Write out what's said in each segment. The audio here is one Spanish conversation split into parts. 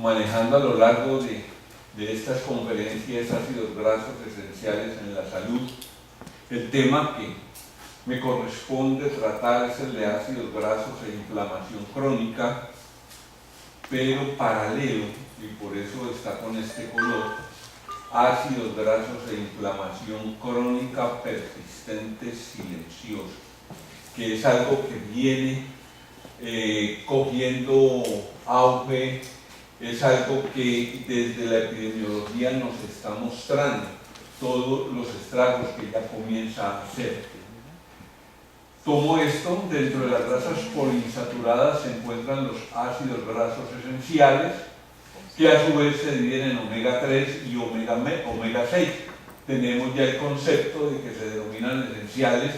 manejando a lo largo de estas conferencias ácidos grasos esenciales en la salud. El tema que me corresponde tratar es el de ácidos grasos e inflamación crónica, pero paralelo, y por eso está con este color, ácidos grasos e inflamación crónica persistente silenciosa, que es algo que viene cogiendo auge, es algo que desde la epidemiología nos está mostrando todos los estragos que ya comienza a hacer. Tomo esto, dentro de las grasas poliinsaturadas se encuentran los ácidos grasos esenciales, que a su vez se dividen en omega 3 y omega 6. Tenemos ya el concepto de que se denominan esenciales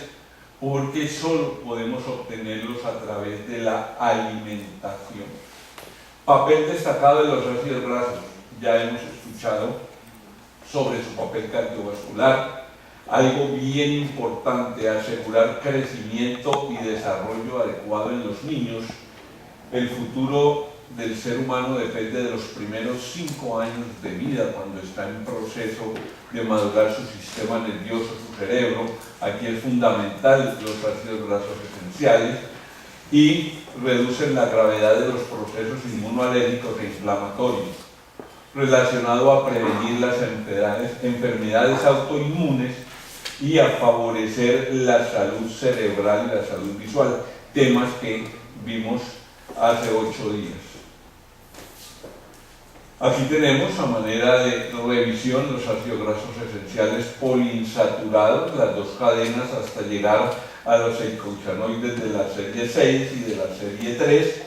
porque solo podemos obtenerlos a través de la alimentación. Papel destacado de los ácidos grasos. Ya hemos escuchado sobre su papel cardiovascular. Algo bien importante, asegurar crecimiento y desarrollo adecuado en los niños. El futuro del ser humano depende de los primeros 5 años de vida, cuando está en proceso de madurar su sistema nervioso, su cerebro. Aquí es fundamental los ácidos grasos esenciales y reducen la gravedad de los procesos inmunoalérgicos e inflamatorios, relacionado a prevenir las enfermedades autoinmunes y a favorecer la salud cerebral y la salud visual, temas que vimos hace 8 días. Aquí tenemos, a manera de revisión, los ácidos grasos esenciales poliinsaturados, las 2 cadenas hasta llegar a los eicosanoides de la serie 6 y de la serie 3,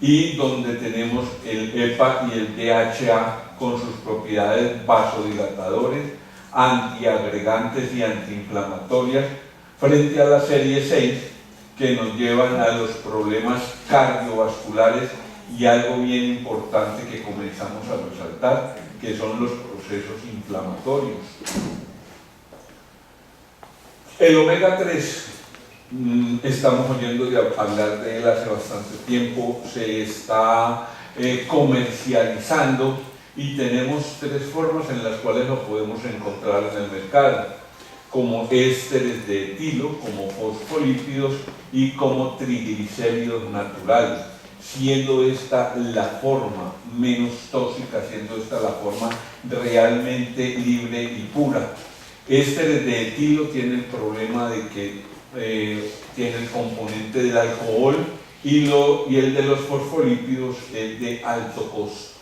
y donde tenemos el EPA y el DHA con sus propiedades vasodilatadores, antiagregantes y antiinflamatorias, frente a la serie 6, que nos llevan a los problemas cardiovasculares y algo bien importante que comenzamos a resaltar, que son los procesos inflamatorios. El omega 3, estamos oyendo hablar de él hace bastante tiempo, se está comercializando y tenemos 3 formas en las cuales lo podemos encontrar en el mercado, como ésteres de etilo, como fosfolípidos y como triglicéridos naturales, siendo esta la forma menos tóxica, siendo esta la forma realmente libre y pura. Ésteres de etilo tiene el problema de que tiene el componente del alcohol y el de los fosfolípidos es de alto costo.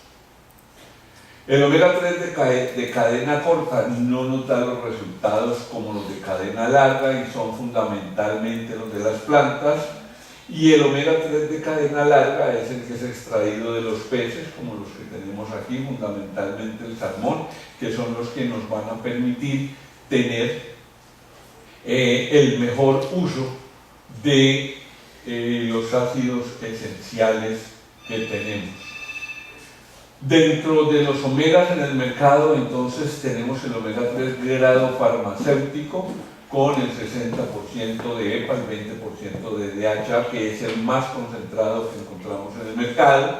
El omega 3 de cadena corta no nos da los resultados como los de cadena larga y son fundamentalmente los de las plantas, y el omega 3 de cadena larga es el que es extraído de los peces, como los que tenemos aquí, fundamentalmente el salmón, que son los que nos van a permitir tener el mejor uso de los ácidos esenciales que tenemos. Dentro de los omegas en el mercado, entonces, tenemos el omega 3 grado farmacéutico con el 60% de EPA, el 20% de DHA, que es el más concentrado que encontramos en el mercado.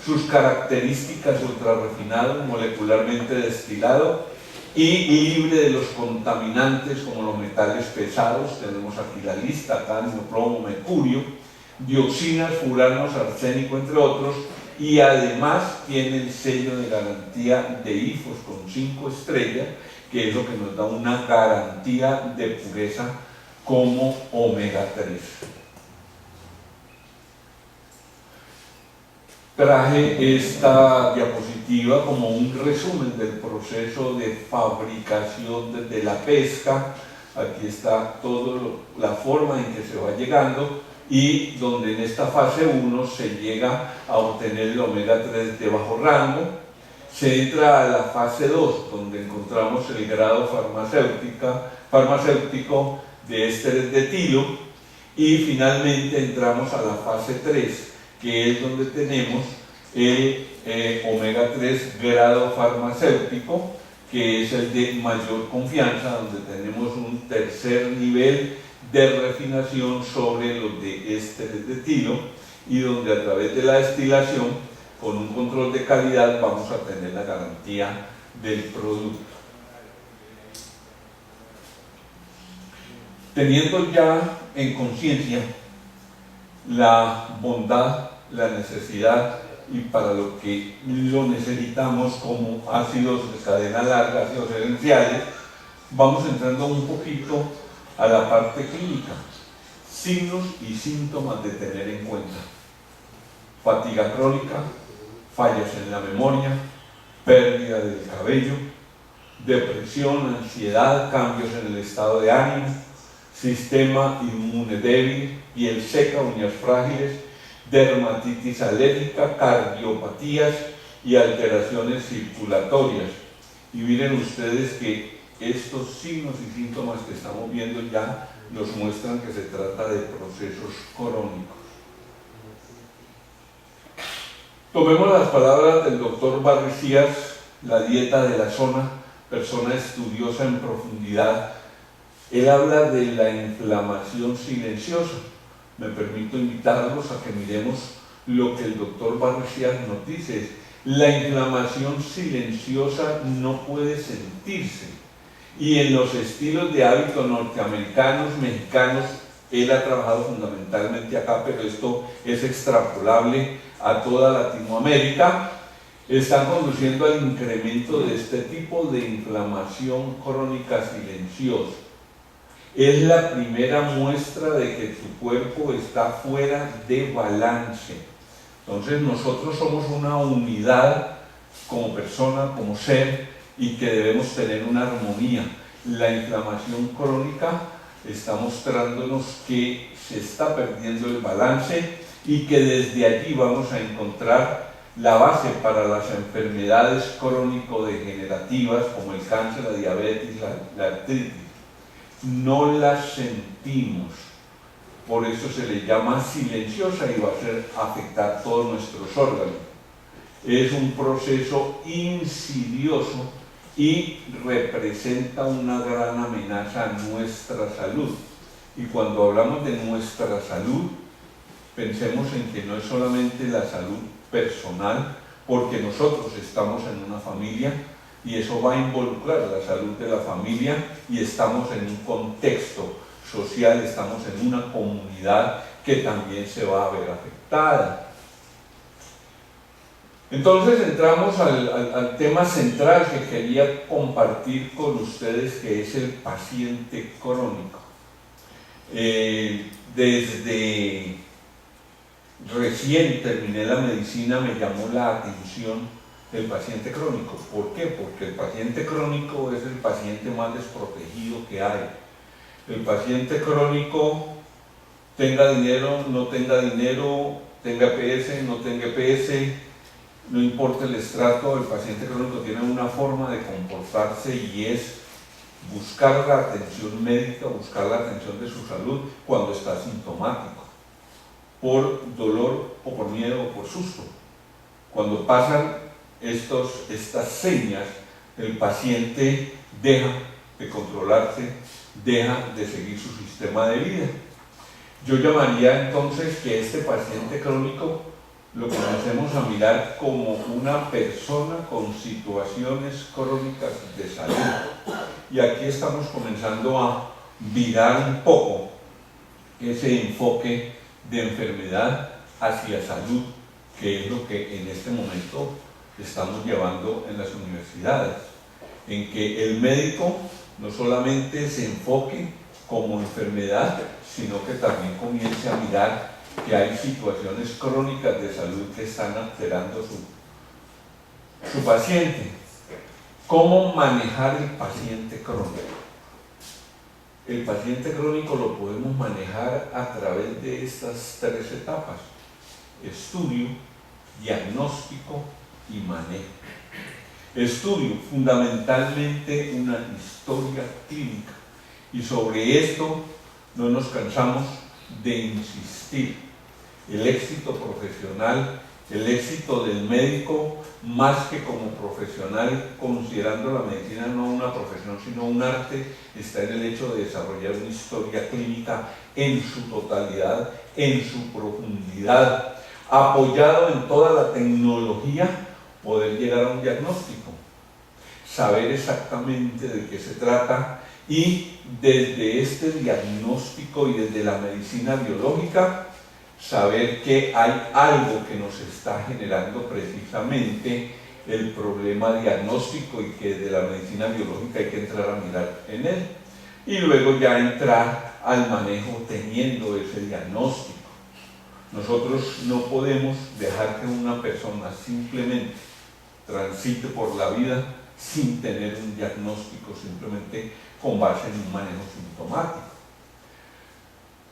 Sus características: ultra refinado, molecularmente destilado y libre de los contaminantes como los metales pesados. Tenemos aquí la lista: cadmio, plomo, mercurio, dioxinas, furanos, arsénico, entre otros. Y además tiene el sello de garantía de IFOS con 5 estrellas, que es lo que nos da una garantía de pureza como omega 3. Traje esta diapositiva como un resumen del proceso de fabricación desde la pesca. Aquí está toda la forma en que se va llegando, y donde en esta fase 1 se llega a obtener el omega 3 de bajo rango. Se entra a la fase 2, donde encontramos el grado farmacéutico de ésteres de etilo, y finalmente entramos a la fase 3, que es donde tenemos el omega 3 grado farmacéutico, que es el de mayor confianza, donde tenemos un tercer nivel de refinación sobre los de ésteres de etilo, y donde a través de la destilación con un control de calidad vamos a tener la garantía del producto. Teniendo ya en conciencia la bondad, la necesidad y para lo que lo necesitamos como ácidos de cadena larga, ácidos esenciales, vamos entrando un poquito a la parte clínica. Signos y síntomas de tener en cuenta: fatiga crónica, fallas en la memoria, pérdida del cabello, depresión, ansiedad, cambios en el estado de ánimo, sistema inmune débil, piel seca, uñas frágiles, dermatitis alérgica, cardiopatías y alteraciones circulatorias. Y miren ustedes que estos signos y síntomas que estamos viendo ya nos muestran que se trata de procesos crónicos. Tomemos las palabras del doctor Barricías, La dieta de la zona, persona estudiosa en profundidad. Él habla de la inflamación silenciosa. Me permito invitarlos a que miremos lo que el doctor Barricías nos dice. La inflamación silenciosa no puede sentirse. Y en los estilos de hábito norteamericanos, mexicanos, él ha trabajado fundamentalmente acá, pero esto es extrapolable a toda Latinoamérica, están conduciendo al incremento de este tipo de inflamación crónica silenciosa. Es la primera muestra de que tu cuerpo está fuera de balance. Entonces nosotros somos una unidad como persona, como ser, y que debemos tener una armonía. La inflamación crónica está mostrándonos que se está perdiendo el balance y que desde allí vamos a encontrar la base para las enfermedades crónico-degenerativas como el cáncer, la diabetes, la artritis. No las sentimos, por eso se le llama silenciosa y va a afectar todos nuestros órganos. Es un proceso insidioso y representa una gran amenaza a nuestra salud. Y cuando hablamos de nuestra salud, pensemos en que no es solamente la salud personal, porque nosotros estamos en una familia y eso va a involucrar la salud de la familia y estamos en un contexto social, estamos en una comunidad que también se va a ver afectada. Entonces entramos al tema central que quería compartir con ustedes, que es el paciente crónico. Desde recién terminé la medicina me llamó la atención el paciente crónico. ¿Por qué? Porque el paciente crónico es el paciente más desprotegido que hay. El paciente crónico, tenga dinero, no tenga dinero, tenga EPS, no tenga EPS, no importa el estrato, el paciente crónico tiene una forma de comportarse y es buscar la atención médica, buscar la atención de su salud cuando está sintomático, por dolor o por miedo o por susto. Cuando pasan estas señas, el paciente deja de controlarse, deja de seguir su sistema de vida. Yo llamaría entonces que este paciente crónico lo comencemos a mirar como una persona con situaciones crónicas de salud. Y aquí estamos comenzando a virar un poco ese enfoque de enfermedad hacia salud, que es lo que en este momento estamos llevando en las universidades, en que el médico no solamente se enfoque como enfermedad, sino que también comience a mirar que hay situaciones crónicas de salud que están alterando su paciente. ¿Cómo manejar el paciente crónico? El paciente crónico lo podemos manejar a través de estas tres etapas: estudio, diagnóstico y manejo. Estudio, fundamentalmente una historia clínica, y sobre esto no nos cansamos de insistir. El éxito profesional, el éxito del médico, más que como profesional, considerando la medicina no una profesión sino un arte, está en el hecho de desarrollar una historia clínica en su totalidad, en su profundidad, apoyado en toda la tecnología, poder llegar a un diagnóstico, saber exactamente de qué se trata y desde este diagnóstico y desde la medicina biológica, saber que hay algo que nos está generando precisamente el problema diagnóstico y que desde la medicina biológica hay que entrar a mirar en él. Y luego ya entrar al manejo teniendo ese diagnóstico. Nosotros no podemos dejar que una persona simplemente transite por la vida sin tener un diagnóstico, simplemente con base en un manejo sintomático.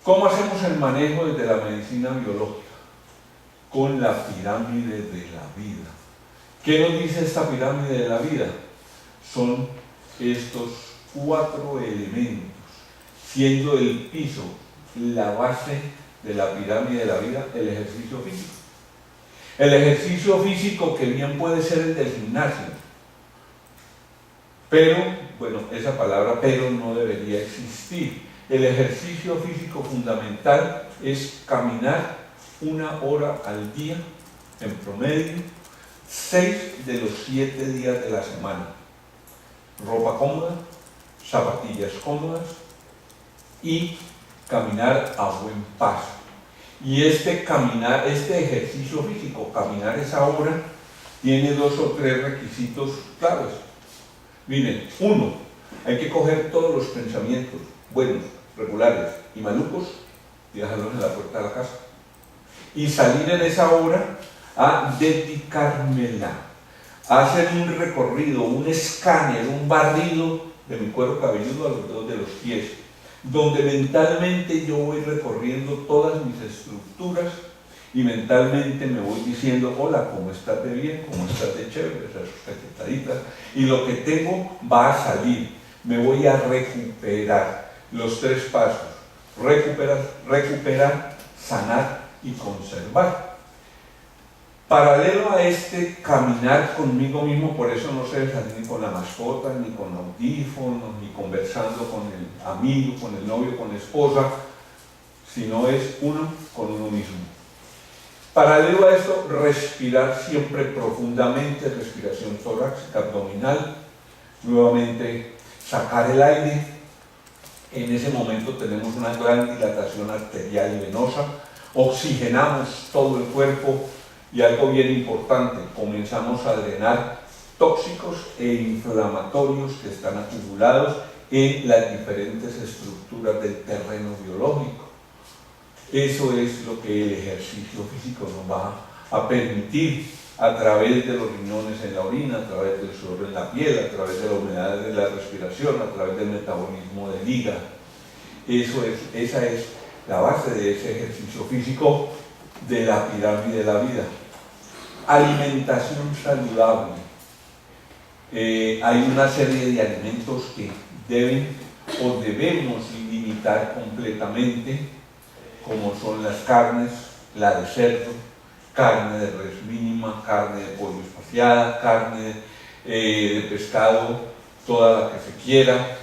¿Cómo hacemos el manejo desde la medicina biológica? Con la pirámide de la vida. ¿Qué nos dice esta pirámide de la vida? Son estos 4 elementos, siendo el piso la base de la pirámide de la vida, el ejercicio físico. El ejercicio físico que bien puede ser el del gimnasio, pero, bueno, esa palabra pero no debería existir. El ejercicio físico fundamental es caminar 1 hora al día, en promedio, 6 de los 7 días de la semana. Ropa cómoda, zapatillas cómodas y caminar a buen paso. Y este ejercicio físico, caminar esa hora, tiene 2 o 3 requisitos claves. Miren, 1, hay que coger todos los pensamientos buenos, regulares y malucos y dejarlos en la puerta de la casa. Y salir en esa hora a dedicármela, a hacer un recorrido, un escáner, un barrido de mi cuero cabelludo a los dedos de los pies, donde mentalmente yo voy recorriendo todas mis estructuras y mentalmente me voy diciendo, hola, ¿cómo estás de bien? ¿Cómo estás de chévere? Esas cachetaditas. Y lo que tengo va a salir. Me voy a recuperar. Los 3 pasos. Recuperar, sanar y conservar. Paralelo a este caminar conmigo mismo, por eso no se salir ni con la mascota, ni con audífonos, ni conversando con el amigo, con el novio, con la esposa, sino es uno con uno mismo. Paralelo a esto, respirar siempre profundamente, respiración torácica, abdominal, nuevamente sacar el aire. En ese momento tenemos una gran dilatación arterial y venosa, oxigenamos todo el cuerpo y algo bien importante, comenzamos a drenar tóxicos e inflamatorios que están acumulados en las diferentes estructuras del terreno biológico. Eso es lo que el ejercicio físico nos va a permitir a través de los riñones en la orina, a través del sudor en la piel, a través de la humedad de la respiración, a través del metabolismo del hígado. Esa es la base de ese ejercicio físico de la pirámide de la vida. Alimentación saludable. Hay una serie de alimentos que debemos limitar completamente, como son las carnes, la de cerdo, carne de res mínima, carne de pollo espaciada, carne de pescado, toda la que se quiera.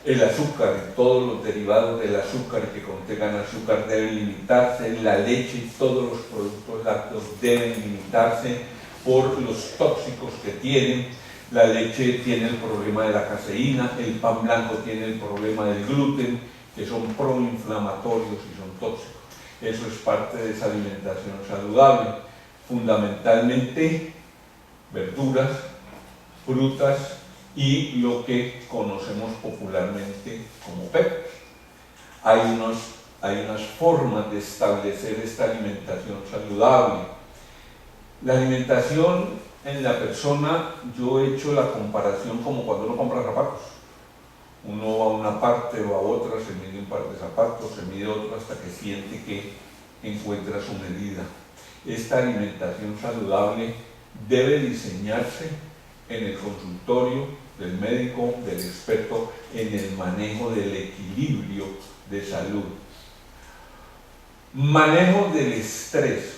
El azúcar, todos los derivados del azúcar que contengan azúcar deben limitarse, la leche, todos los productos lácteos deben limitarse por los tóxicos que tienen. La leche tiene el problema de la caseína, el pan blanco tiene el problema del gluten, que son proinflamatorios y son tóxicos. Eso es parte de esa alimentación saludable. Fundamentalmente verduras, frutas y lo que conocemos popularmente como peppers. Hay unas formas de establecer esta alimentación saludable. La alimentación en la persona, yo he hecho la comparación como cuando uno compra zapatos. Uno va a una parte o a otra, se mide un par de zapatos, se mide otro hasta que siente que encuentra su medida. Esta alimentación saludable debe diseñarse en el consultorio del médico, del experto en el manejo del equilibrio de salud. Manejo del estrés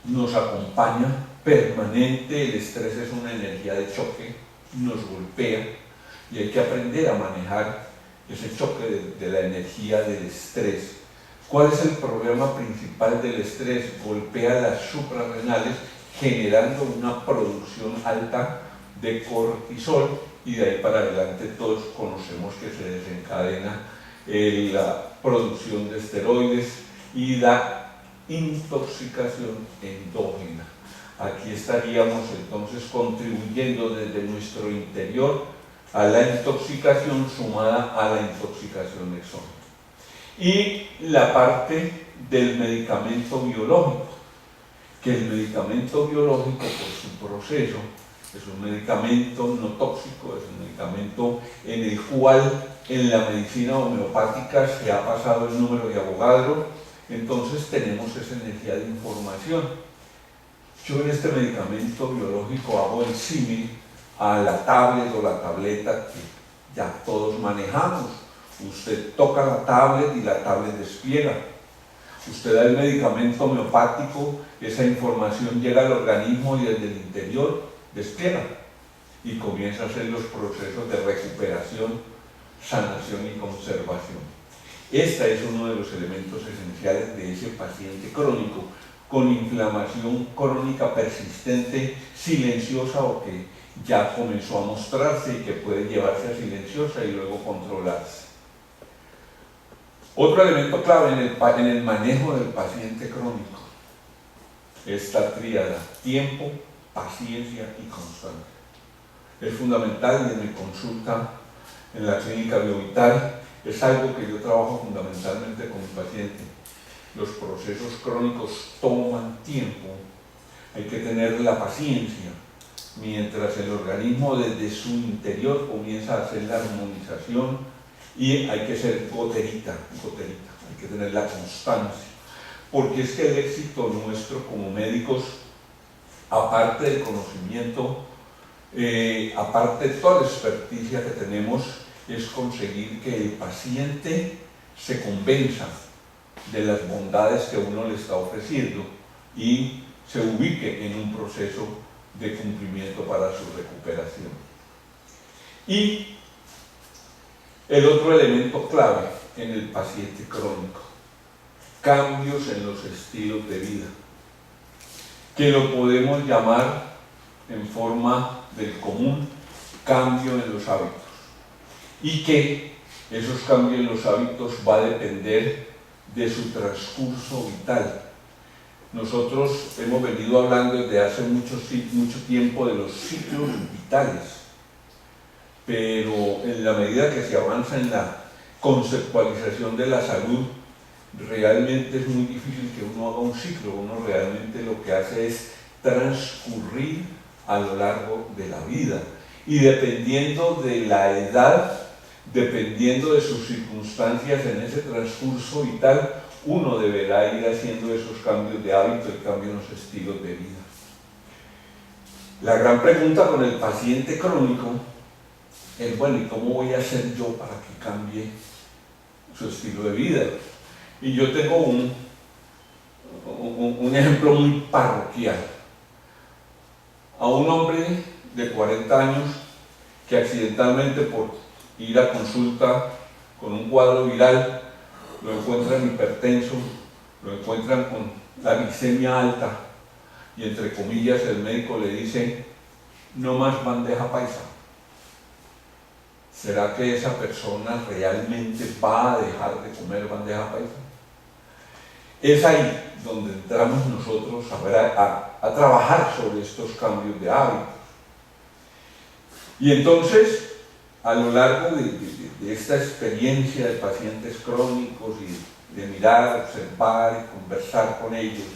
nos acompaña permanente. El estrés es una energía de choque, nos golpea y hay que aprender a manejar ese choque de la energía del estrés. ¿Cuál es el problema principal del estrés? Golpea las suprarrenales generando una producción alta de cortisol y de ahí para adelante todos conocemos que se desencadena la producción de esteroides y la intoxicación endógena. Aquí estaríamos entonces contribuyendo desde nuestro interior a la intoxicación sumada a la intoxicación exógena. Y la parte del medicamento biológico, que el medicamento biológico por su proceso es un medicamento no tóxico, es un medicamento en el cual en la medicina homeopática se ha pasado el número de Avogadro, entonces tenemos esa energía de información. Yo en este medicamento biológico hago el símil a la tablet o la tableta que ya todos manejamos. Usted toca la tablet y la tablet despliega. Usted da el medicamento homeopático, esa información llega al organismo y desde el interior despliega y comienza a hacer los procesos de recuperación, sanación y conservación. Este es uno de los elementos esenciales de ese paciente crónico con inflamación crónica persistente, silenciosa o que ya comenzó a mostrarse y que puede llevarse a silenciosa y luego controlarse. Otro elemento clave en el manejo del paciente crónico, esta tríada: tiempo, paciencia y constancia. Es fundamental y en mi consulta en la clínica Biovital es algo que yo trabajo fundamentalmente con mi paciente. Los procesos crónicos toman tiempo, hay que tener la paciencia, mientras el organismo desde su interior comienza a hacer la armonización y hay que ser goterita, hay que tener la constancia, porque es que el éxito nuestro como médicos, aparte del conocimiento, aparte de toda la experticia que tenemos, es conseguir que el paciente se convenza de las bondades que uno le está ofreciendo y se ubique en un proceso de cumplimiento para su recuperación. Y el otro elemento clave en el paciente crónico: cambios en los estilos de vida, que lo podemos llamar en forma del común cambio en los hábitos, y que esos cambios en los hábitos va a depender de su transcurso vital. Nosotros hemos venido hablando desde hace mucho tiempo de los ciclos vitales, pero en la medida que se avanza en la conceptualización de la salud, realmente es muy difícil que uno haga un ciclo. Uno realmente lo que hace es transcurrir a lo largo de la vida, y dependiendo de la edad, dependiendo de sus circunstancias en ese transcurso vital, uno deberá ir haciendo esos cambios de hábito, el cambio en los estilos de vida. La gran pregunta con el paciente crónico es: bueno, ¿y cómo voy a hacer yo para que cambie su estilo de vida? Y yo tengo un ejemplo muy parroquial. A un hombre de 40 años que accidentalmente, por ir a consulta con un cuadro viral, lo encuentran hipertenso, lo encuentran con la glicemia alta, y entre comillas el médico le dice: no más bandeja paisa. ¿Será que esa persona realmente va a dejar de comer bandeja paisa? Es ahí donde entramos nosotros a trabajar sobre estos cambios de hábitos. Y entonces, a lo largo de esta experiencia de pacientes crónicos y de mirar, observar y conversar con ellos,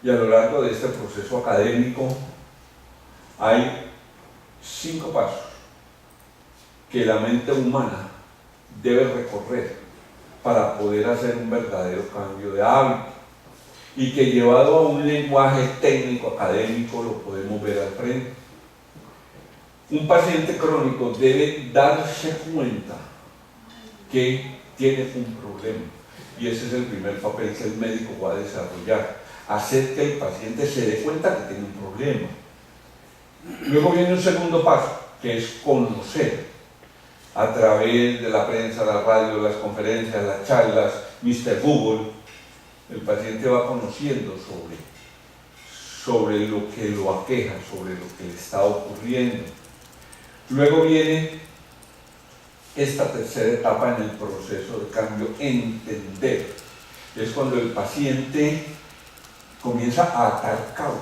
y a lo largo de este proceso académico, hay 5 pasos que la mente humana debe recorrer para poder hacer un verdadero cambio de hábito, y que llevado a un lenguaje técnico académico lo podemos ver al frente. Un paciente crónico debe darse cuenta que tiene un problema, y ese es el primer papel que el médico va a desarrollar: hacer que el paciente se dé cuenta que tiene un problema. Luego viene un segundo paso, que es conocer a través de la prensa, la radio, las conferencias, las charlas, Mr. Google, el paciente va conociendo sobre lo que lo aqueja, sobre lo que le está ocurriendo. Luego viene esta tercera etapa en el proceso de cambio, entender. Es cuando el paciente comienza a atar cabos.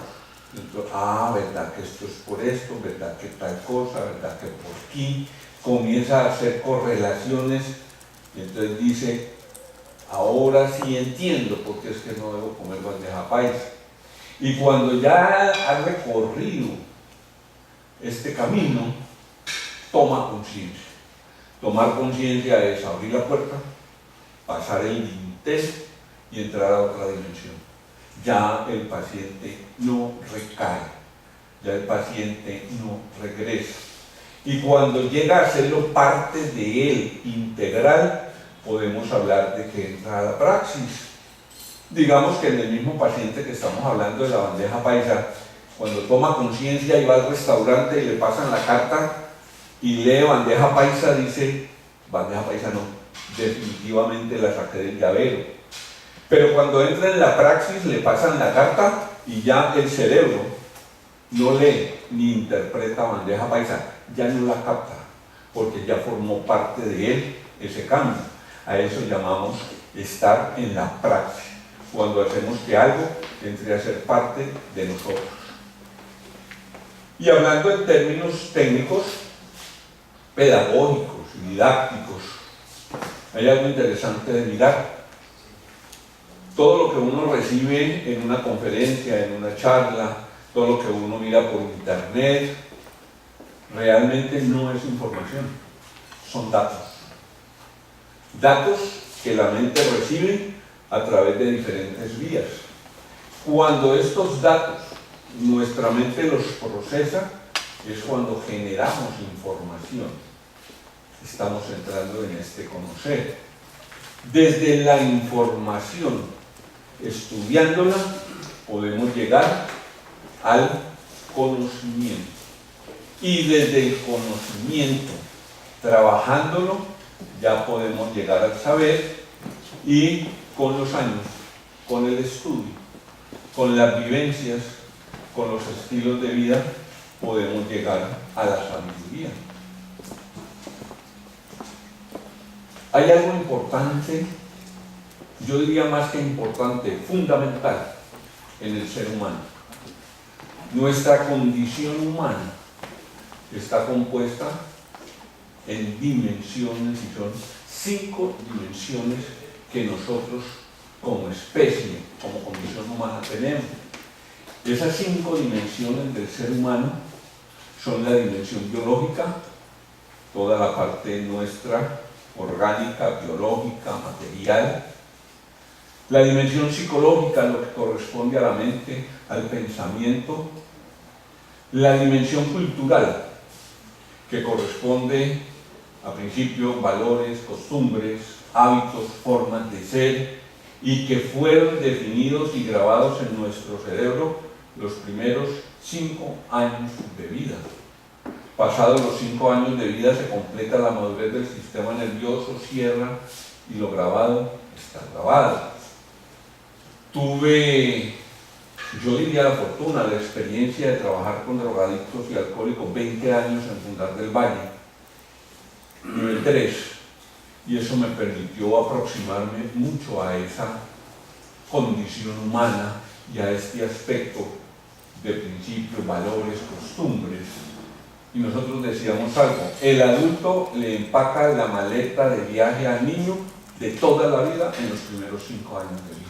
Entonces, verdad que esto es por esto, verdad que tal cosa, verdad que por aquí. Comienza a hacer correlaciones y entonces dice, ahora sí entiendo por qué es que no debo comer bandeja paisa. Y cuando ya ha recorrido este camino, toma conciencia. Tomar conciencia es abrir la puerta, pasar el dintel y entrar a otra dimensión. Ya el paciente no recae, ya el paciente no regresa. Y cuando llega a serlo parte de él, integral, podemos hablar de que entra a la praxis. Digamos que en el mismo paciente que estamos hablando de la bandeja paisa, cuando toma conciencia y va al restaurante y le pasan la carta y lee bandeja paisa, dice, bandeja paisa no, definitivamente la saqué del llavero. Pero cuando entra en la praxis le pasan la carta y ya el cerebro no lee ni interpreta bandeja paisa, ya no la capta, porque ya formó parte de él ese cambio. A eso llamamos estar en la praxis, cuando hacemos que algo entre a ser parte de nosotros. Y hablando en términos técnicos, pedagógicos y didácticos, hay algo interesante de mirar. Todo lo que uno recibe en una conferencia, en una charla, todo lo que uno mira por internet, realmente no es información, son datos. Datos que la mente recibe a través de diferentes vías. Cuando estos datos nuestra mente los procesa, es cuando generamos información. Estamos entrando en este conocer. Desde la información, estudiándola, podemos llegar al conocimiento. Y desde el conocimiento, trabajándolo, ya podemos llegar al saber, y con los años, con el estudio, con las vivencias, con los estilos de vida, podemos llegar a la sabiduría. Hay algo importante, yo diría más que importante, fundamental en el ser humano. Nuestra condición humana está compuesta en dimensiones, y son 5 dimensiones que nosotros como especie, como condición humana tenemos. Esas 5 dimensiones del ser humano son la dimensión biológica, toda la parte nuestra, orgánica, biológica, material. La dimensión psicológica, lo que corresponde a la mente, al pensamiento. La dimensión cultural, que corresponde a principios, valores, costumbres, hábitos, formas de ser, y que fueron definidos y grabados en nuestro cerebro los primeros 5 años de vida. Pasados los 5 años de vida se completa la madurez del sistema nervioso, cierra, y lo grabado está grabado. Tuve, yo diría la fortuna, la experiencia de trabajar con drogadictos y alcohólicos 20 años en Fundar del Valle, nivel 3, y eso me permitió aproximarme mucho a esa condición humana y a este aspecto de principios, valores, costumbres. Y nosotros decíamos algo, el adulto le empaca la maleta de viaje al niño de toda la vida en los primeros 5 años de vida.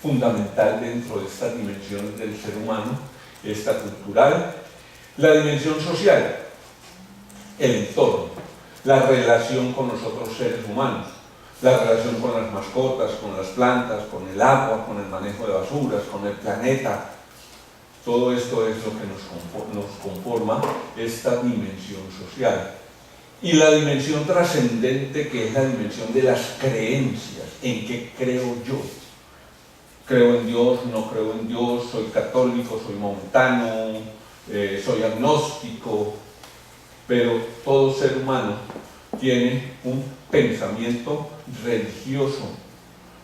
Fundamental dentro de estas dimensiones del ser humano, esta cultural, la dimensión social, el entorno, la relación con los otros seres humanos, la relación con las mascotas, con las plantas, con el agua, con el manejo de basuras, con el planeta. Todo esto es lo que nos conforma esta dimensión social. Y la dimensión trascendente, que es la dimensión de las creencias, en qué creo yo. Creo en Dios, no creo en Dios, soy católico, soy montano, soy agnóstico, pero todo ser humano tiene un pensamiento religioso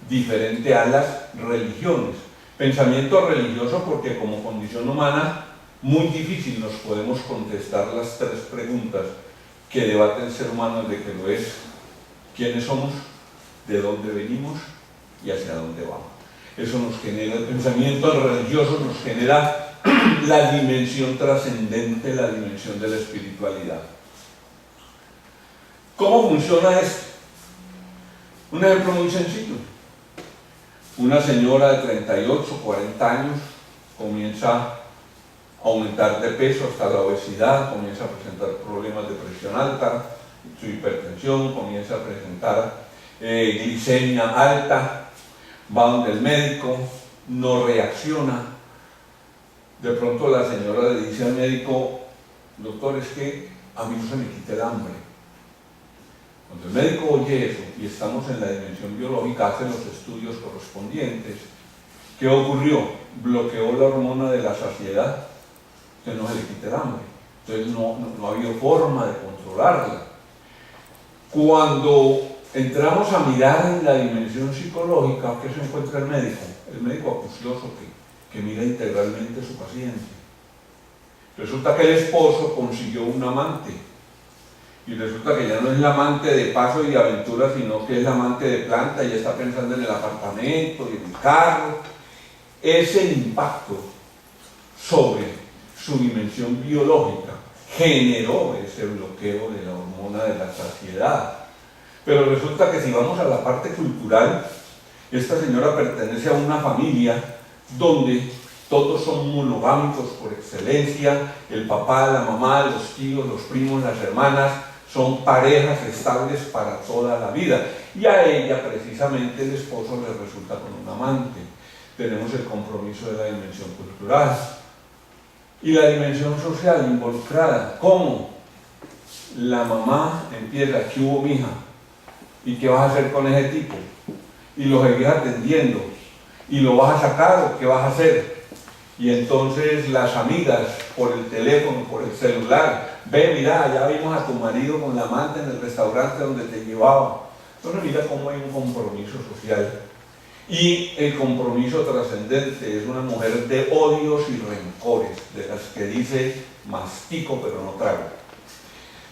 diferente a las religiones. Pensamiento religioso porque como condición humana muy difícil nos podemos contestar las tres preguntas que debate el ser humano desde que lo es: ¿quiénes somos? ¿De dónde venimos? ¿Y hacia dónde vamos? Eso nos genera, el pensamiento religioso nos genera la dimensión trascendente, la dimensión de la espiritualidad. ¿Cómo funciona esto? Un ejemplo muy sencillo. Una señora de 38, 40 años comienza a aumentar de peso hasta la obesidad, comienza a presentar problemas de presión alta, su hipertensión, comienza a presentar glicemia alta, va donde el médico, no reacciona. De pronto la señora le dice al médico: doctor, es que a mí no se me quita el hambre. Cuando el médico oye eso, y estamos en la dimensión biológica, hace los estudios correspondientes. ¿Qué ocurrió? Bloqueó la hormona de la saciedad, que no se le quita el hambre. Entonces no ha habido forma de controlarla. Cuando entramos a mirar en la dimensión psicológica, ¿qué se encuentra el médico? El médico acucioso que mira integralmente a su paciente. Resulta que el esposo consiguió un amante, y resulta que ya no es la amante de paso y de aventura, sino que es la amante de planta, y está pensando en el apartamento y en el carro. Ese impacto sobre su dimensión biológica generó ese bloqueo de la hormona de la saciedad. Pero resulta que si vamos a la parte cultural, esta señora pertenece a una familia donde todos son monogámicos por excelencia: el papá, la mamá, los tíos, los primos, las hermanas, son parejas estables para toda la vida. Y a ella precisamente el esposo le resulta con un amante. Tenemos el compromiso de la dimensión cultural. Y la dimensión social involucrada. ¿Cómo? La mamá empieza: ¿qué hubo, mija? ¿Y qué vas a hacer con ese tipo? Y lo seguís atendiendo. ¿Y lo vas a sacar o qué vas a hacer? Y entonces las amigas, por el teléfono, por el celular: ve, mira, ya vimos a tu marido con la amante en el restaurante donde te llevaba. Entonces mira cómo hay un compromiso social. Y el compromiso trascendente es una mujer de odios y rencores, de las que dice: mastico pero no trago.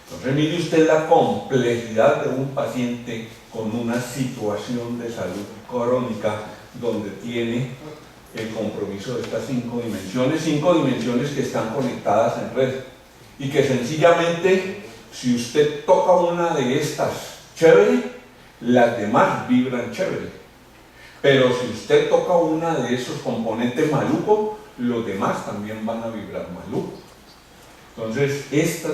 Entonces mire usted la complejidad de un paciente con una situación de salud crónica donde tiene el compromiso de estas cinco dimensiones que están conectadas en red, y que sencillamente, si usted toca una de estas chévere, las demás vibran chévere. Pero si usted toca una de esos componentes maluco, los demás también van a vibrar maluco. Entonces estas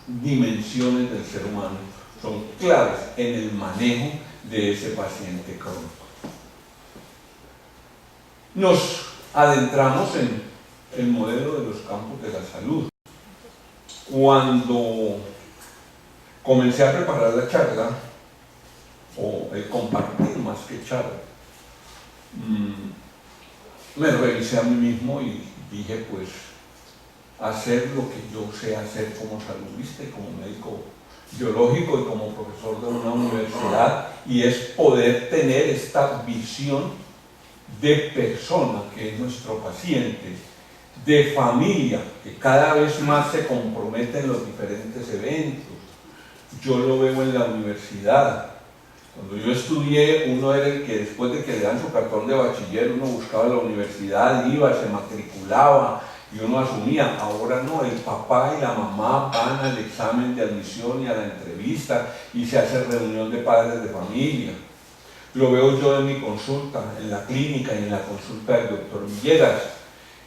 dimensiones del ser humano son claves en el manejo de ese paciente crónico. Nos adentramos en el modelo de los campos de la salud. Cuando comencé a preparar la charla, o el compartir más que charla, me revisé a mí mismo y dije: pues hacer lo que yo sé hacer como saludista y como médico biológico y como profesor de una universidad, y es poder tener esta visión de persona que es nuestro paciente, de familia que cada vez más se compromete en los diferentes eventos. Yo lo veo en la universidad. Cuando yo estudié, uno era el que después de que le dan su cartón de bachiller, uno buscaba la universidad, iba, se matriculaba y uno asumía. Ahora no, el papá y la mamá van al examen de admisión y a la entrevista, y se hace reunión de padres de familia. Lo veo yo en mi consulta, en la clínica y en la consulta del doctor Villegas.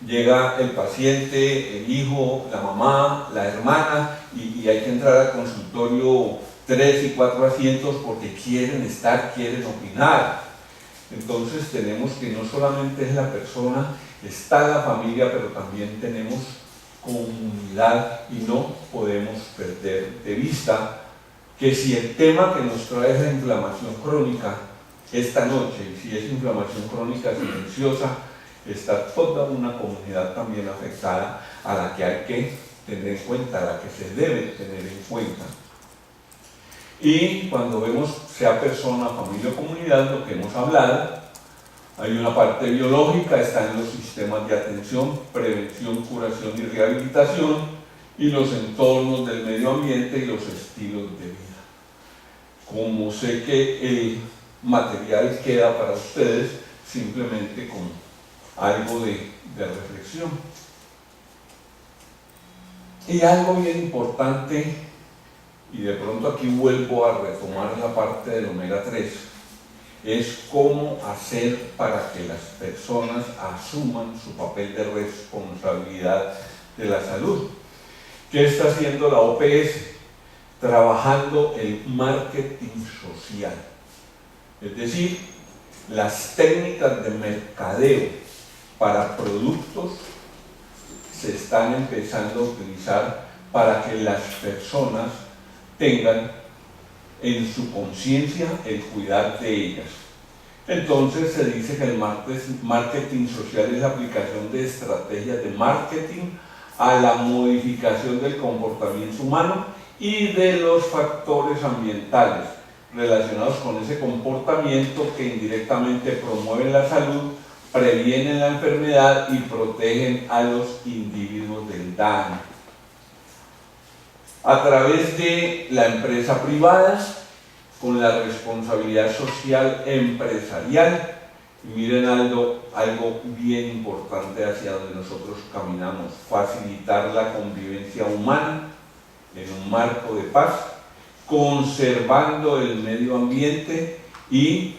Llega el paciente, el hijo, la mamá, la hermana, y hay que entrar al consultorio 3 y 4 asientos porque quieren estar, quieren opinar. Entonces tenemos que no solamente es la persona, está la familia, pero también tenemos comunidad, y no podemos perder de vista que si el tema que nos trae es la inflamación crónica esta noche, y si es inflamación crónica silenciosa, está toda una comunidad también afectada, a la que hay que tener en cuenta, a la que se debe tener en cuenta. Y cuando vemos sea persona, familia o comunidad, lo que hemos hablado, hay una parte biológica, están los sistemas de atención, prevención, curación y rehabilitación, y los entornos del medio ambiente y los estilos de vida. Como sé que el material queda para ustedes, simplemente con algo de reflexión. Y algo bien importante, y de pronto aquí vuelvo a retomar la parte del omega 3, es cómo hacer para que las personas asuman su papel de responsabilidad de la salud. ¿Qué está haciendo la OPS? Trabajando el marketing social. Es decir, las técnicas de mercadeo para productos se están empezando a utilizar para que las personas tengan en su conciencia el cuidar de ellas. Entonces se dice que el marketing social es la aplicación de estrategias de marketing a la modificación del comportamiento humano y de los factores ambientales relacionados con ese comportamiento que indirectamente promueven la salud, previenen la enfermedad y protegen a los individuos del daño. A través de la empresa privada, con la responsabilidad social empresarial, y miren algo bien importante hacia donde nosotros caminamos: facilitar la convivencia humana en un marco de paz, conservando el medio ambiente y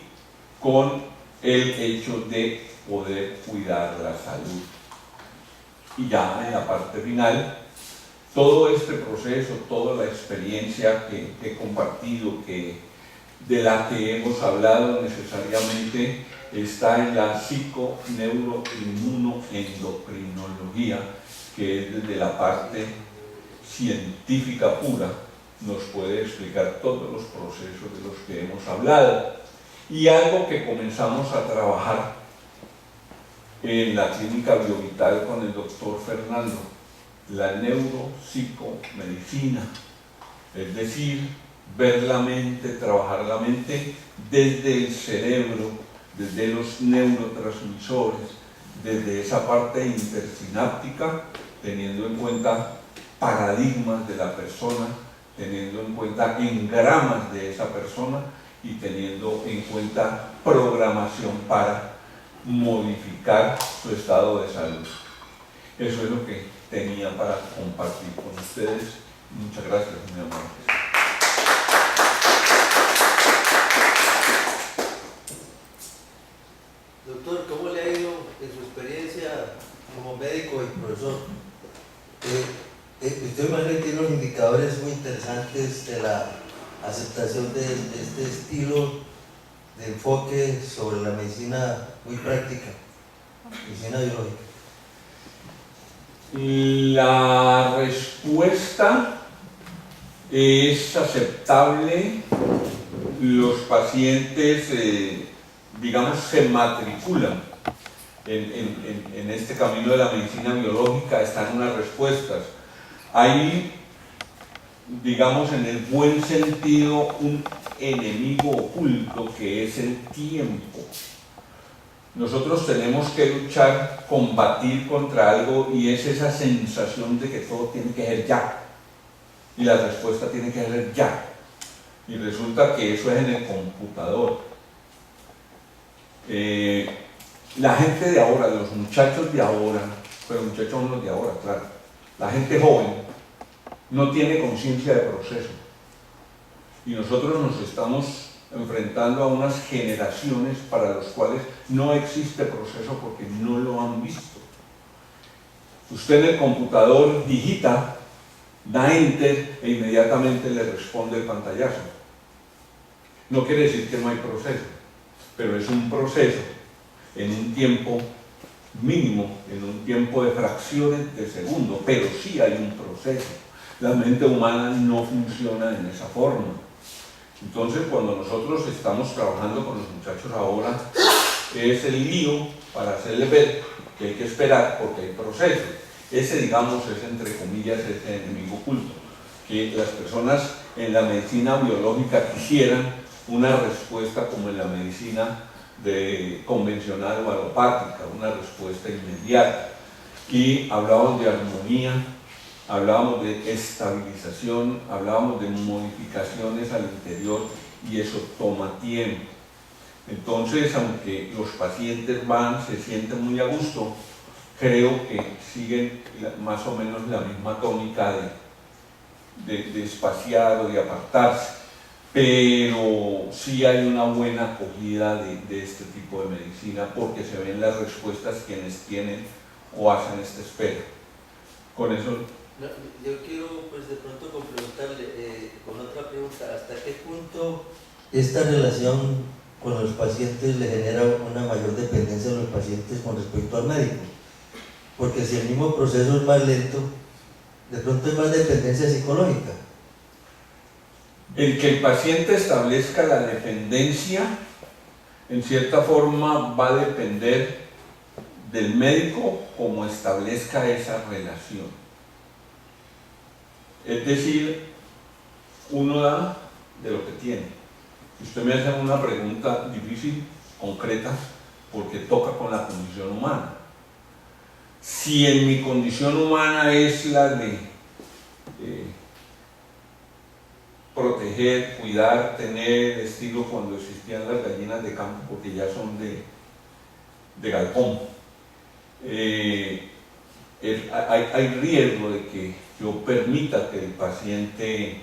con el hecho de poder cuidar la salud. Y ya en la parte final, todo este proceso, toda la experiencia que he compartido, de la que hemos hablado necesariamente, está en la psico-neuro-inmuno-endocrinología, que es desde la parte científica pura, nos puede explicar todos los procesos de los que hemos hablado. Y algo que comenzamos a trabajar en la clínica Biovital con el doctor Fernando, la neuropsicomedicina, es decir, ver la mente, trabajar la mente desde el cerebro, desde los neurotransmisores, desde esa parte intersináptica, teniendo en cuenta paradigmas de la persona, teniendo en cuenta engramas de esa persona y teniendo en cuenta programación para modificar su estado de salud. Eso es lo que tenía para compartir con ustedes. Muchas gracias, mi amor. Doctor, ¿cómo le ha ido en su experiencia como médico y profesor? Usted imagina que tiene unos indicadores muy interesantes de la aceptación de este estilo de enfoque sobre la medicina muy práctica, medicina biológica. La respuesta es aceptable. Los pacientes, digamos, se matriculan en este camino de la medicina biológica. Están unas respuestas. Hay, digamos, en el buen sentido, un enemigo oculto que es el tiempo. Nosotros tenemos que luchar, combatir contra algo, y es esa sensación de que todo tiene que ser ya, y la respuesta tiene que ser ya, y resulta que eso es en el computador. La gente de ahora, los muchachos de ahora, pero muchachos son los de ahora, claro, la gente joven no tiene conciencia de proceso, y nosotros nos estamos enfrentando a unas generaciones para las cuales no existe proceso porque no lo han visto. Usted en el computador digita, da enter e inmediatamente le responde el pantallazo. No quiere decir que no hay proceso, pero es un proceso en un tiempo mínimo, en un tiempo de fracciones de segundo, pero sí hay un proceso. La mente humana no funciona en esa forma. Entonces, cuando nosotros estamos trabajando con los muchachos ahora, es el lío para hacerles ver que hay que esperar porque hay proceso. Ese, digamos, es entre comillas ese enemigo oculto. que las personas en la medicina biológica quisieran una respuesta como en la medicina convencional o alopática, una respuesta inmediata. Y hablábamos de armonía, hablábamos de estabilización, hablábamos de modificaciones al interior, y eso toma tiempo. Entonces, aunque los pacientes se sienten muy a gusto, creo que siguen más o menos la misma tónica de espaciar o de apartarse, pero sí hay una buena acogida de este tipo de medicina, porque se ven las respuestas quienes tienen o hacen esta espera. Con eso... No, yo quiero pues de pronto complementarle con otra pregunta. ¿Hasta qué punto esta relación con los pacientes le genera una mayor dependencia a los pacientes con respecto al médico? Porque si el mismo proceso es más lento, de pronto hay más dependencia psicológica. El que el paciente establezca la dependencia, en cierta forma, va a depender del médico como establezca esa relación. Es decir, uno da de lo que tiene. Si usted me hace una pregunta difícil, concreta, porque toca con la condición humana. Si en mi condición humana es la de proteger, cuidar, tener estilo cuando existían las gallinas de campo, porque ya son de galpón, hay riesgo de que yo permita que el paciente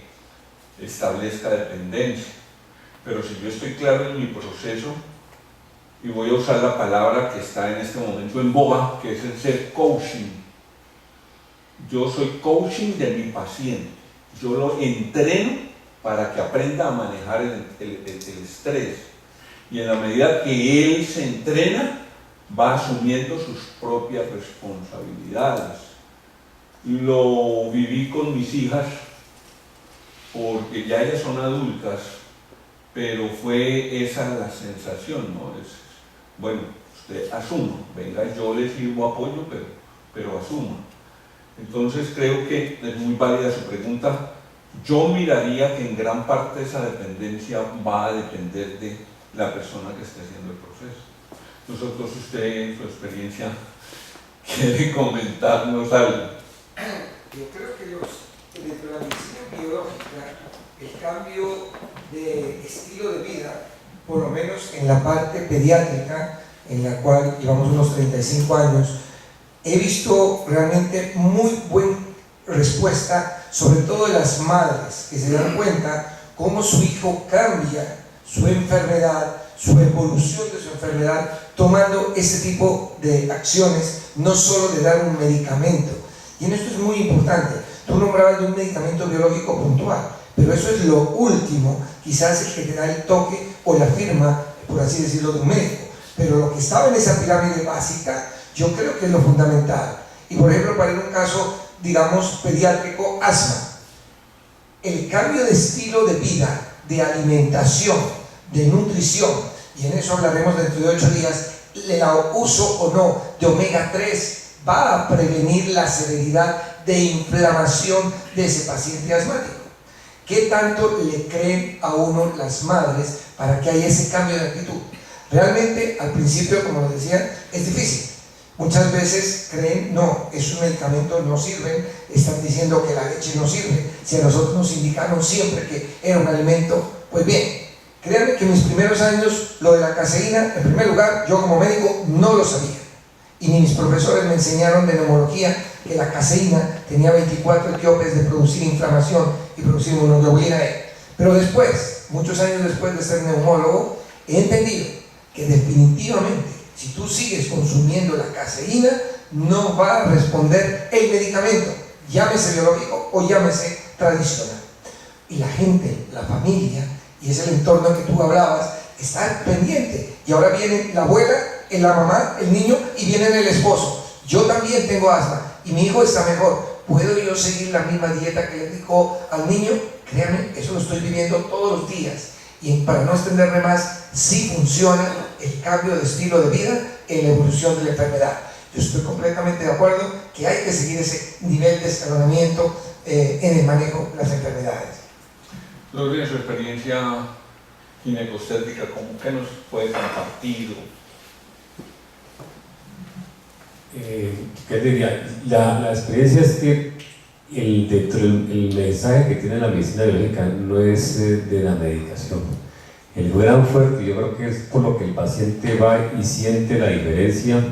establezca dependencia. Pero si yo estoy claro en mi proceso, y voy a usar la palabra que está en este momento en boga, que es el ser coaching. Yo soy coaching de mi paciente, yo lo entreno para que aprenda a manejar el estrés, y en la medida que él se entrena, va asumiendo sus propias responsabilidades. Lo viví con mis hijas, porque ya ellas son adultas, pero fue esa la sensación, ¿no? Bueno, usted asuma, venga, yo le sirvo apoyo, pero asuma. Entonces creo que es muy válida su pregunta. Yo miraría que en gran parte esa dependencia va a depender de la persona que esté haciendo el proceso. Nosotros, usted en su experiencia, quiere comentarnos algo. Yo creo que dentro de la medicina biológica, el cambio de estilo de vida, por lo menos en la parte pediátrica, en la cual llevamos unos 35 años, he visto realmente muy buena respuesta, sobre todo de las madres, que se dan cuenta cómo su hijo cambia su enfermedad, su evolución de su enfermedad, tomando ese tipo de acciones, no solo de dar un medicamento. Y en esto es muy importante. Tú nombrabas de un medicamento biológico puntual, pero eso es lo último, quizás el que te da el toque o la firma, por así decirlo, de un médico. Pero lo que estaba en esa pirámide básica, yo creo que es lo fundamental. Y por ejemplo, para un caso, digamos, pediátrico, asma. El cambio de estilo de vida, de alimentación, de nutrición, y en eso hablaremos dentro de 8 días, el uso o no de omega 3 va a prevenir la severidad de inflamación de ese paciente asmático. ¿Qué tanto le creen a uno las madres para que haya ese cambio de actitud? Realmente, al principio, como les decía, es difícil. Muchas veces creen, no, esos medicamentos no sirven, están diciendo que la leche no sirve. Si a nosotros nos indicaron siempre que era un alimento, pues bien, créanme que en mis primeros años, lo de la caseína, en primer lugar, yo como médico no lo sabía. Y ni mis profesores me enseñaron de neumología que la caseína tenía 24 etíopes de producir inflamación y producir inmunoglobulina E. Pero después, muchos años después de ser neumólogo, he entendido que definitivamente, si tú sigues consumiendo la caseína, no va a responder el medicamento, llámese biológico o llámese tradicional. Y la gente, la familia, y es el entorno que tú hablabas, está pendiente. Y ahora viene la abuela, la mamá, el niño, y viene el esposo. Yo también tengo asma y mi hijo está mejor. ¿Puedo yo seguir la misma dieta que le dijo al niño? Créanme, eso lo estoy viviendo todos los días. Y para no extenderme más, sí funciona el cambio de estilo de vida en la evolución de la enfermedad. Yo estoy completamente de acuerdo que hay que seguir ese nivel de escalonamiento en el manejo de las enfermedades. Luego, en su experiencia ginecostética, ¿cómo que nos puede compartir? ¿Qué diría? La experiencia es que el mensaje que tiene la medicina biológica no es de la medicación. El gran fuerte, yo creo que es por lo que el paciente va y siente la diferencia,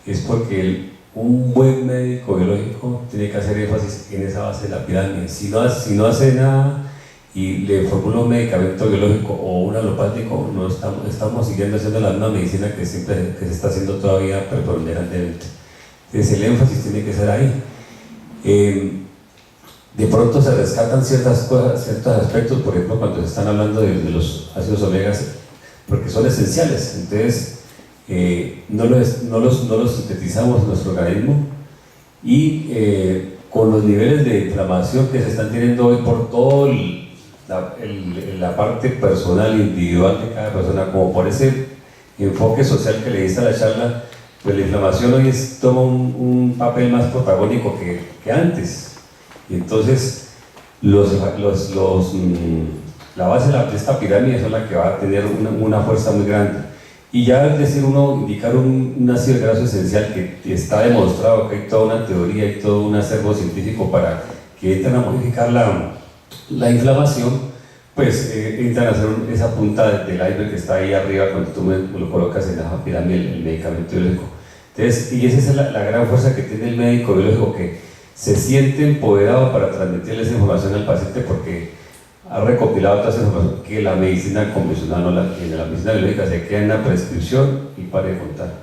es porque un buen médico biológico tiene que hacer énfasis en esa base de la pirámide. Si no hace nada y le formula un medicamento biológico o un alopático, no estamos siguiendo haciendo la misma medicina que se está haciendo todavía preponderantemente. Entonces el énfasis tiene que ser ahí. De pronto se rescatan ciertas cosas, ciertos aspectos, por ejemplo cuando se están hablando de los ácidos omegas, porque son esenciales. Entonces no los sintetizamos en nuestro organismo, y con los niveles de inflamación que se están teniendo hoy por todo la parte personal, individual de cada persona, como por ese enfoque social que le diste a la charla, pues la inflamación hoy toma un papel más protagónico que antes. Y entonces la base de esta pirámide es la que va a tener una fuerza muy grande. Y ya es decir, indicar un ácido graso esencial que está demostrado que hay toda una teoría y todo un acervo científico para que entren a modificar la inflamación, pues entran a hacer esa punta del iceberg que está ahí arriba cuando tú lo colocas en la pirámide, el medicamento biológico. Entonces, y esa es la gran fuerza que tiene el médico biológico, que se siente empoderado para transmitirle esa información al paciente porque ha recopilado toda esa información que la medicina convencional no la tiene. La medicina biológica se queda en la prescripción y para de contar.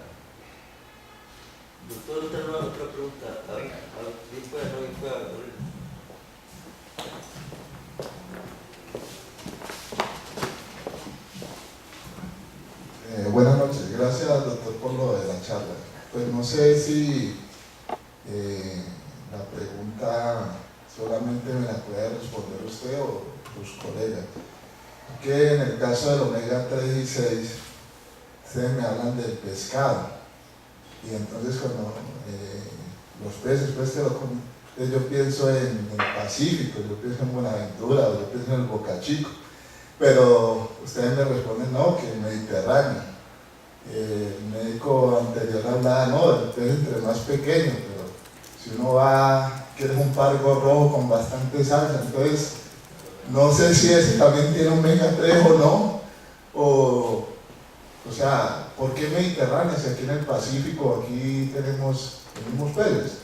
Doctor, otra pregunta. Buenas noches, gracias doctor por lo de la charla. Pues no sé si la pregunta solamente me la puede responder usted o sus colegas. Que en el caso del omega 3 y 6, ustedes me hablan del pescado, y entonces cuando los peces, pues que lo comen, yo pienso en el Pacífico, yo pienso en Buenaventura, o yo pienso en el Boca Chico, pero ustedes me responden no, que en Mediterráneo. El médico anterior hablaba, no, el pez entre más pequeño, pero si uno va, quiere un pargo rojo con bastante salsa, entonces no sé si ese también tiene omega 3 o no, o sea, ¿por qué Mediterráneo? Si aquí en el Pacífico, aquí tenemos peces.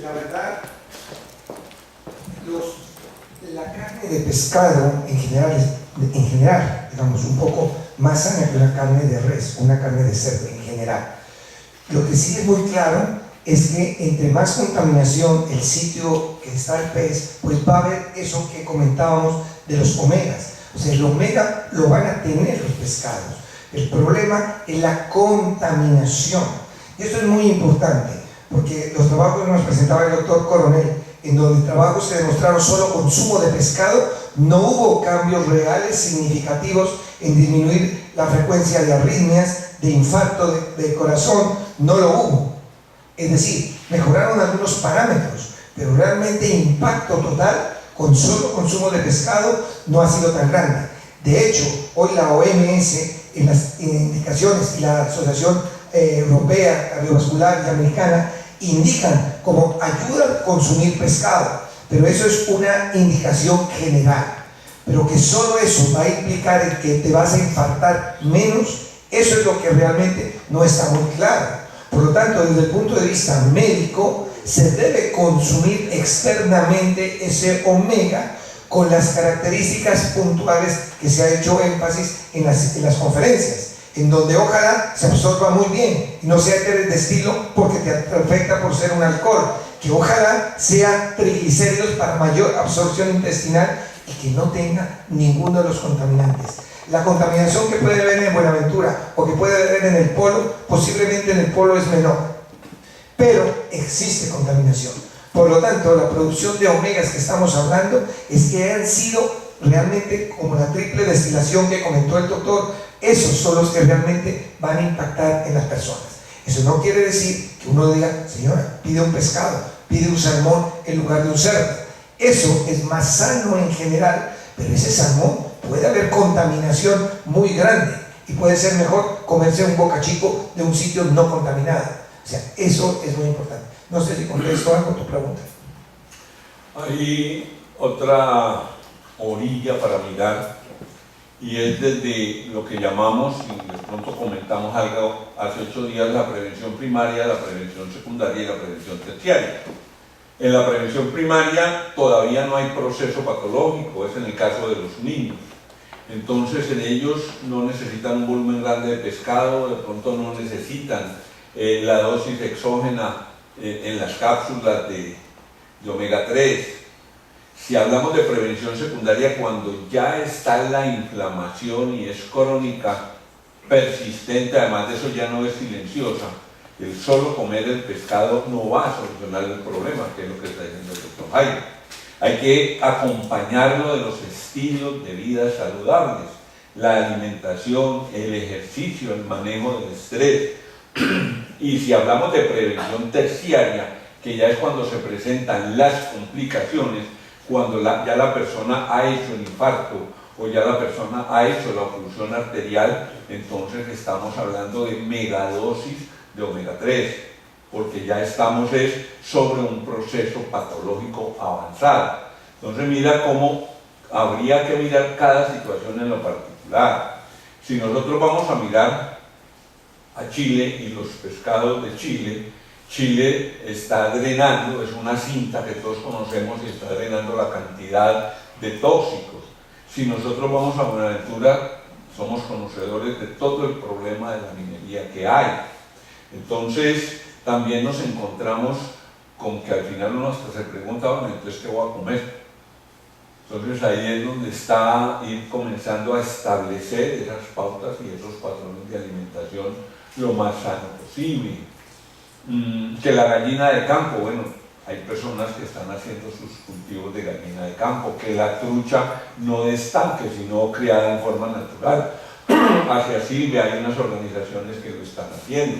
La verdad, la carne de pescado en general, digamos, un poco más sana que una carne de res, una carne de cerdo en general. Lo que sí es muy claro es que entre más contaminación el sitio que está el pez, pues va a haber eso que comentábamos de los omegas. O sea, el omega lo van a tener los pescados. El problema es la contaminación. Y esto es muy importante, porque los trabajos que nos presentaba el doctor Coronel, en donde trabajos se demostraron solo consumo de pescado, no hubo cambios reales significativos en disminuir la frecuencia de arritmias, de infarto de corazón, no lo hubo. Es decir, mejoraron algunos parámetros, pero realmente impacto total con solo consumo de pescado no ha sido tan grande. De hecho, hoy la OMS, en las indicaciones y la Asociación Europea Cardiovascular y Americana, indican como ayuda a consumir pescado, pero eso es una indicación general. Pero que solo eso va a implicar el que te vas a infartar menos, eso es lo que realmente no está muy claro. Por lo tanto, desde el punto de vista médico, se debe consumir externamente ese omega con las características puntuales que se ha hecho énfasis en las conferencias, en donde ojalá se absorba muy bien y no sea de estilo porque te afecta por ser un alcohol, que ojalá sea triglicéridos para mayor absorción intestinal y que no tenga ninguno de los contaminantes. La contaminación que puede haber en Buenaventura o que puede haber en el polo, posiblemente en el polo es menor, pero existe contaminación. Por lo tanto, la producción de omegas que estamos hablando es que han sido realmente como la triple destilación que comentó el doctor. Esos son los que realmente van a impactar en las personas. Eso no quiere decir que uno diga, señora, pide un pescado, pide un salmón en lugar de un cerdo. Eso es más sano en general, pero ese salmón puede haber contaminación muy grande y puede ser mejor comerse un Boca Chico de un sitio no contaminado. O sea, eso es muy importante. No sé si contesto algo a tu pregunta. Hay otra orilla para mirar y es desde lo que llamamos, y de pronto comentamos algo hace 8 días, la prevención primaria, la prevención secundaria y la prevención terciaria. En la prevención primaria todavía no hay proceso patológico, es en el caso de los niños. Entonces en ellos no necesitan un volumen grande de pescado, de pronto no necesitan la dosis exógena en las cápsulas de omega 3. Si hablamos de prevención secundaria, cuando ya está la inflamación y es crónica, persistente, además de eso ya no es silenciosa, el solo comer el pescado no va a solucionar el problema, que es lo que está diciendo el doctor Jaime. Hay que acompañarlo de los estilos de vida saludables, la alimentación, el ejercicio, el manejo del estrés. Y si hablamos de prevención terciaria, que ya es cuando se presentan las complicaciones, cuando ya la persona ha hecho el infarto o ya la persona ha hecho la oclusión arterial, entonces estamos hablando de megadosis de omega 3, porque ya estamos sobre un proceso patológico avanzado. Entonces mira cómo habría que mirar cada situación en lo particular. Si nosotros vamos a mirar a Chile y los pescados de Chile, Chile está drenando, es una cinta que todos conocemos y está drenando la cantidad de tóxicos. Si nosotros vamos a Buenaventura, somos conocedores de todo el problema de la minería que hay. Entonces, también nos encontramos con que al final uno hasta se pregunta, bueno, entonces, ¿qué voy a comer? Entonces, ahí es donde está ir comenzando a establecer esas pautas y esos patrones de alimentación lo más sano posible. Que la gallina de campo, bueno, hay personas que están haciendo sus cultivos de gallina de campo, que la trucha no de estanque, sino criada en forma natural. Hacia Silvia hay unas organizaciones que lo están haciendo.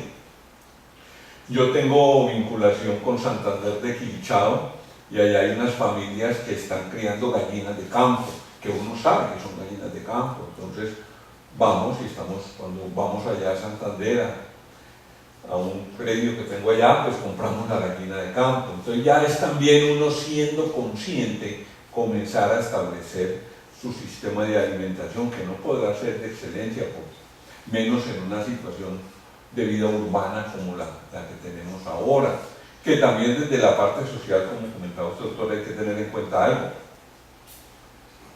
Yo tengo vinculación con Santander de Quilichao y allá hay unas familias que están criando gallinas de campo, que uno sabe que son gallinas de campo. Entonces vamos y cuando vamos allá a Santander, a un predio que tengo allá, pues compramos la gallina de campo. Entonces ya es también uno siendo consciente comenzar a establecer su sistema de alimentación, que no podrá ser de excelencia, menos en una situación de vida urbana como la que tenemos ahora, que también desde la parte social, como comentaba usted, doctor, hay que tener en cuenta algo.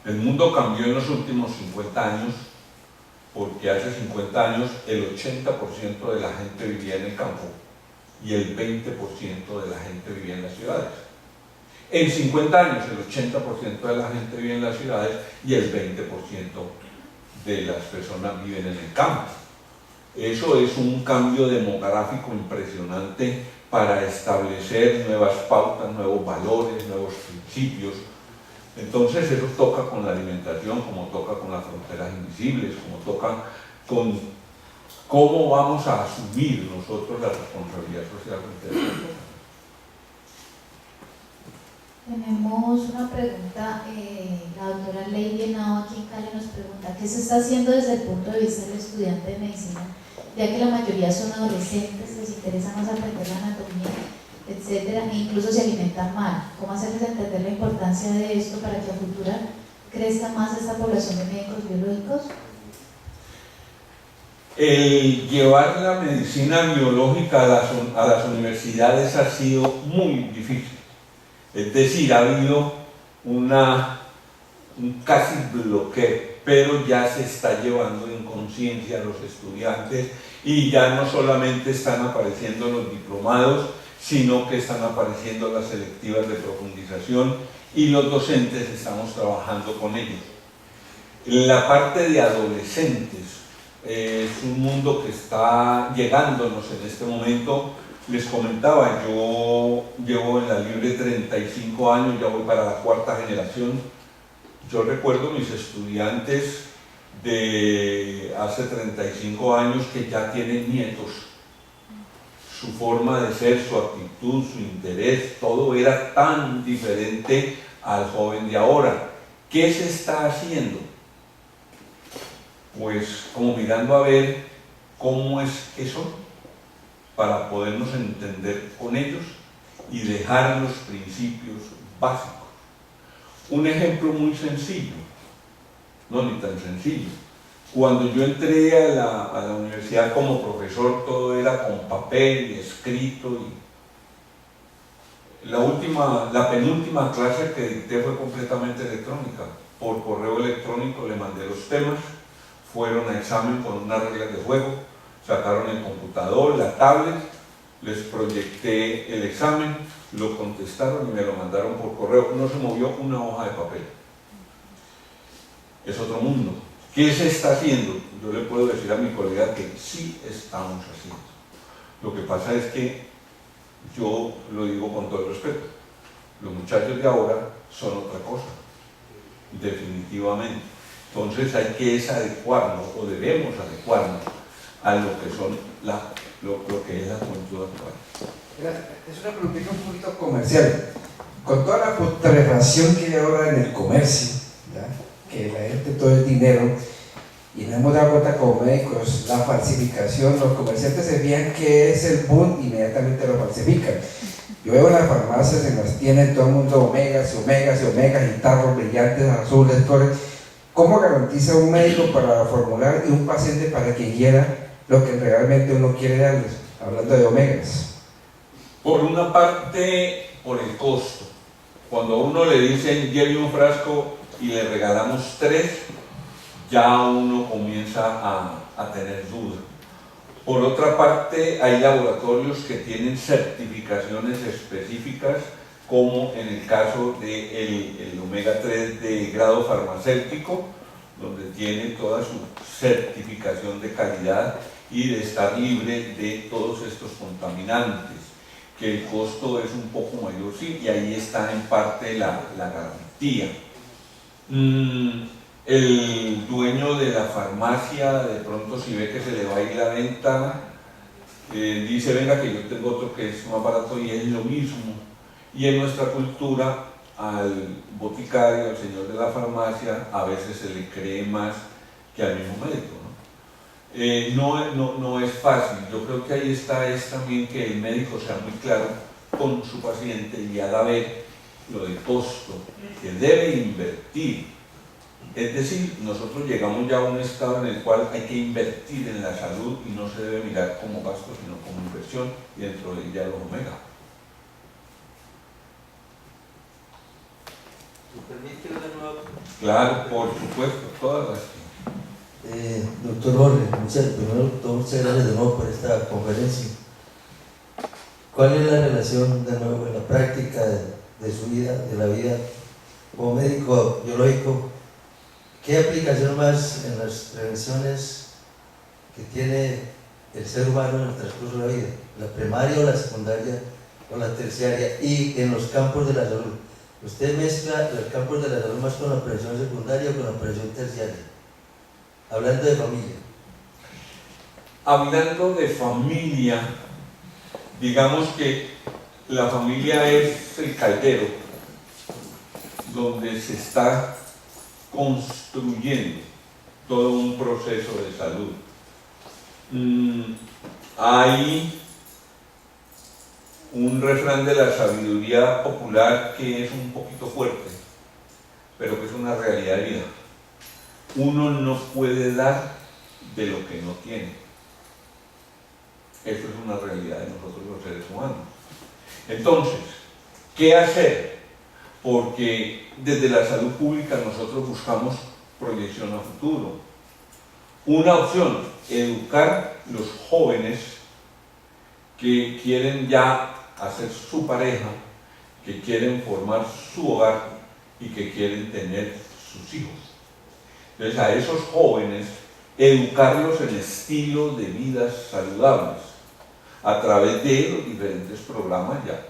El mundo cambió en los últimos 50 años, porque hace 50 años el 80% de la gente vivía en el campo y el 20% de la gente vivía en las ciudades. En 50 años el 80% de la gente vive en las ciudades y el 20% de las personas viven en el campo. Eso es un cambio demográfico impresionante para establecer nuevas pautas, nuevos valores, nuevos principios. Entonces eso toca con la alimentación, como toca con las fronteras invisibles, como toca con cómo vamos a asumir nosotros la responsabilidad social frente a esto. Tenemos una pregunta, la doctora Lady Henao aquí en Cali nos pregunta ¿qué se está haciendo desde el punto de vista del estudiante de medicina, ya que la mayoría son adolescentes, les interesa más aprender la anatomía, etcétera, e incluso se alimentan mal? ¿Cómo hacerles entender la importancia de esto para que a futuro crezca más esta población de médicos biológicos? El llevar la medicina biológica a las universidades ha sido muy difícil. Es decir, ha habido un casi bloqueo, pero ya se está llevando en conciencia a los estudiantes y ya no solamente están apareciendo los diplomados, sino que están apareciendo las selectivas de profundización y los docentes estamos trabajando con ellos. La parte de adolescentes es un mundo que está llegándonos en este momento. Les comentaba, yo llevo en la Libre 35 años, ya voy para la 4ª generación. Yo recuerdo mis estudiantes de hace 35 años que ya tienen nietos su forma de ser, su actitud, su interés, todo era tan diferente al joven de ahora. ¿Qué se está haciendo? Pues como mirando a ver cómo es que son, para podernos entender con ellos y dejar los principios básicos. Un ejemplo muy sencillo, no ni tan sencillo. Cuando yo entré a la universidad como profesor, todo era con papel y escrito. Y la penúltima clase que dicté fue completamente electrónica. Por correo electrónico le mandé los temas, fueron a examen con unas reglas de juego, sacaron el computador, la tablet, les proyecté el examen, lo contestaron y me lo mandaron por correo. No se movió una hoja de papel. Es otro mundo. ¿Qué se está haciendo? Yo le puedo decir a mi colega que sí estamos haciendo. Lo que pasa es que yo lo digo con todo el respeto. Los muchachos de ahora son otra cosa, definitivamente. Entonces hay que adecuarnos, o debemos adecuarnos a lo que son lo que es la juventud actual. Es una preguntita un poquito comercial. Con toda la putrefacción que hay ahora en el comercio, ¿ya? Que la gente todo es dinero, y nos hemos dado cuenta como médicos, la falsificación, los comerciantes se vean que es el boom, inmediatamente lo falsifican. Yo veo en las farmacias, en las tiendas, todo el mundo omegas y omegas y omegas, y tarros brillantes, azules, colores. ¿Cómo garantiza un médico para formular y un paciente para que quiera lo que realmente uno quiere darles? Hablando de omegas. Por una parte, por el costo. Cuando a uno le dicen lleve un frasco y le regalamos 3, ya uno comienza a tener duda. Por otra parte, hay laboratorios que tienen certificaciones específicas, como en el caso del omega 3 de grado farmacéutico, donde tiene toda su certificación de calidad y de estar libre de todos estos contaminantes, que el costo es un poco mayor, sí, y ahí está en parte la garantía. El dueño de la farmacia, de pronto si ve que se le va a ir la venta, dice, venga que yo tengo otro que es más barato, y es lo mismo. Y en nuestra cultura, al boticario, al señor de la farmacia, a veces se le cree más que al mismo médico, ¿no? No es fácil. Yo creo que ahí está es también que el médico sea muy claro con su paciente y haga ver lo del costo que debe invertir. Es decir, nosotros llegamos ya a un estado en el cual hay que invertir en la salud y no se debe mirar como gasto, sino como inversión, y dentro de ella los omega. ¿Me permite una nueva? Claro, por supuesto, todas las... Doctor Jorge, muchas gracias de nuevo por esta conferencia. ¿Cuál es la relación de nuevo en la práctica de su vida, de la vida como médico biológico? ¿Qué aplicación más en las prevenciones que tiene el ser humano en el transcurso de la vida? ¿La primaria o la secundaria o la terciaria? Y en los campos de la salud. ¿Usted mezcla los campos de la salud más con la prevención secundaria o con la prevención terciaria? Hablando de familia. Hablando de familia, digamos que la familia es el caldero donde se está construyendo todo un proceso de salud. Hay un refrán de la sabiduría popular que es un poquito fuerte, pero que es una realidad de vida. Uno no puede dar de lo que no tiene. Eso es una realidad de nosotros los seres humanos. Entonces, ¿qué hacer? Porque desde la salud pública nosotros buscamos proyección a futuro. Una opción, educar los jóvenes que quieren ya hacer su pareja, que quieren formar su hogar y que quieren tener sus hijos. Entonces a esos jóvenes educarlos en estilos de vida saludables a través de los diferentes programas ya.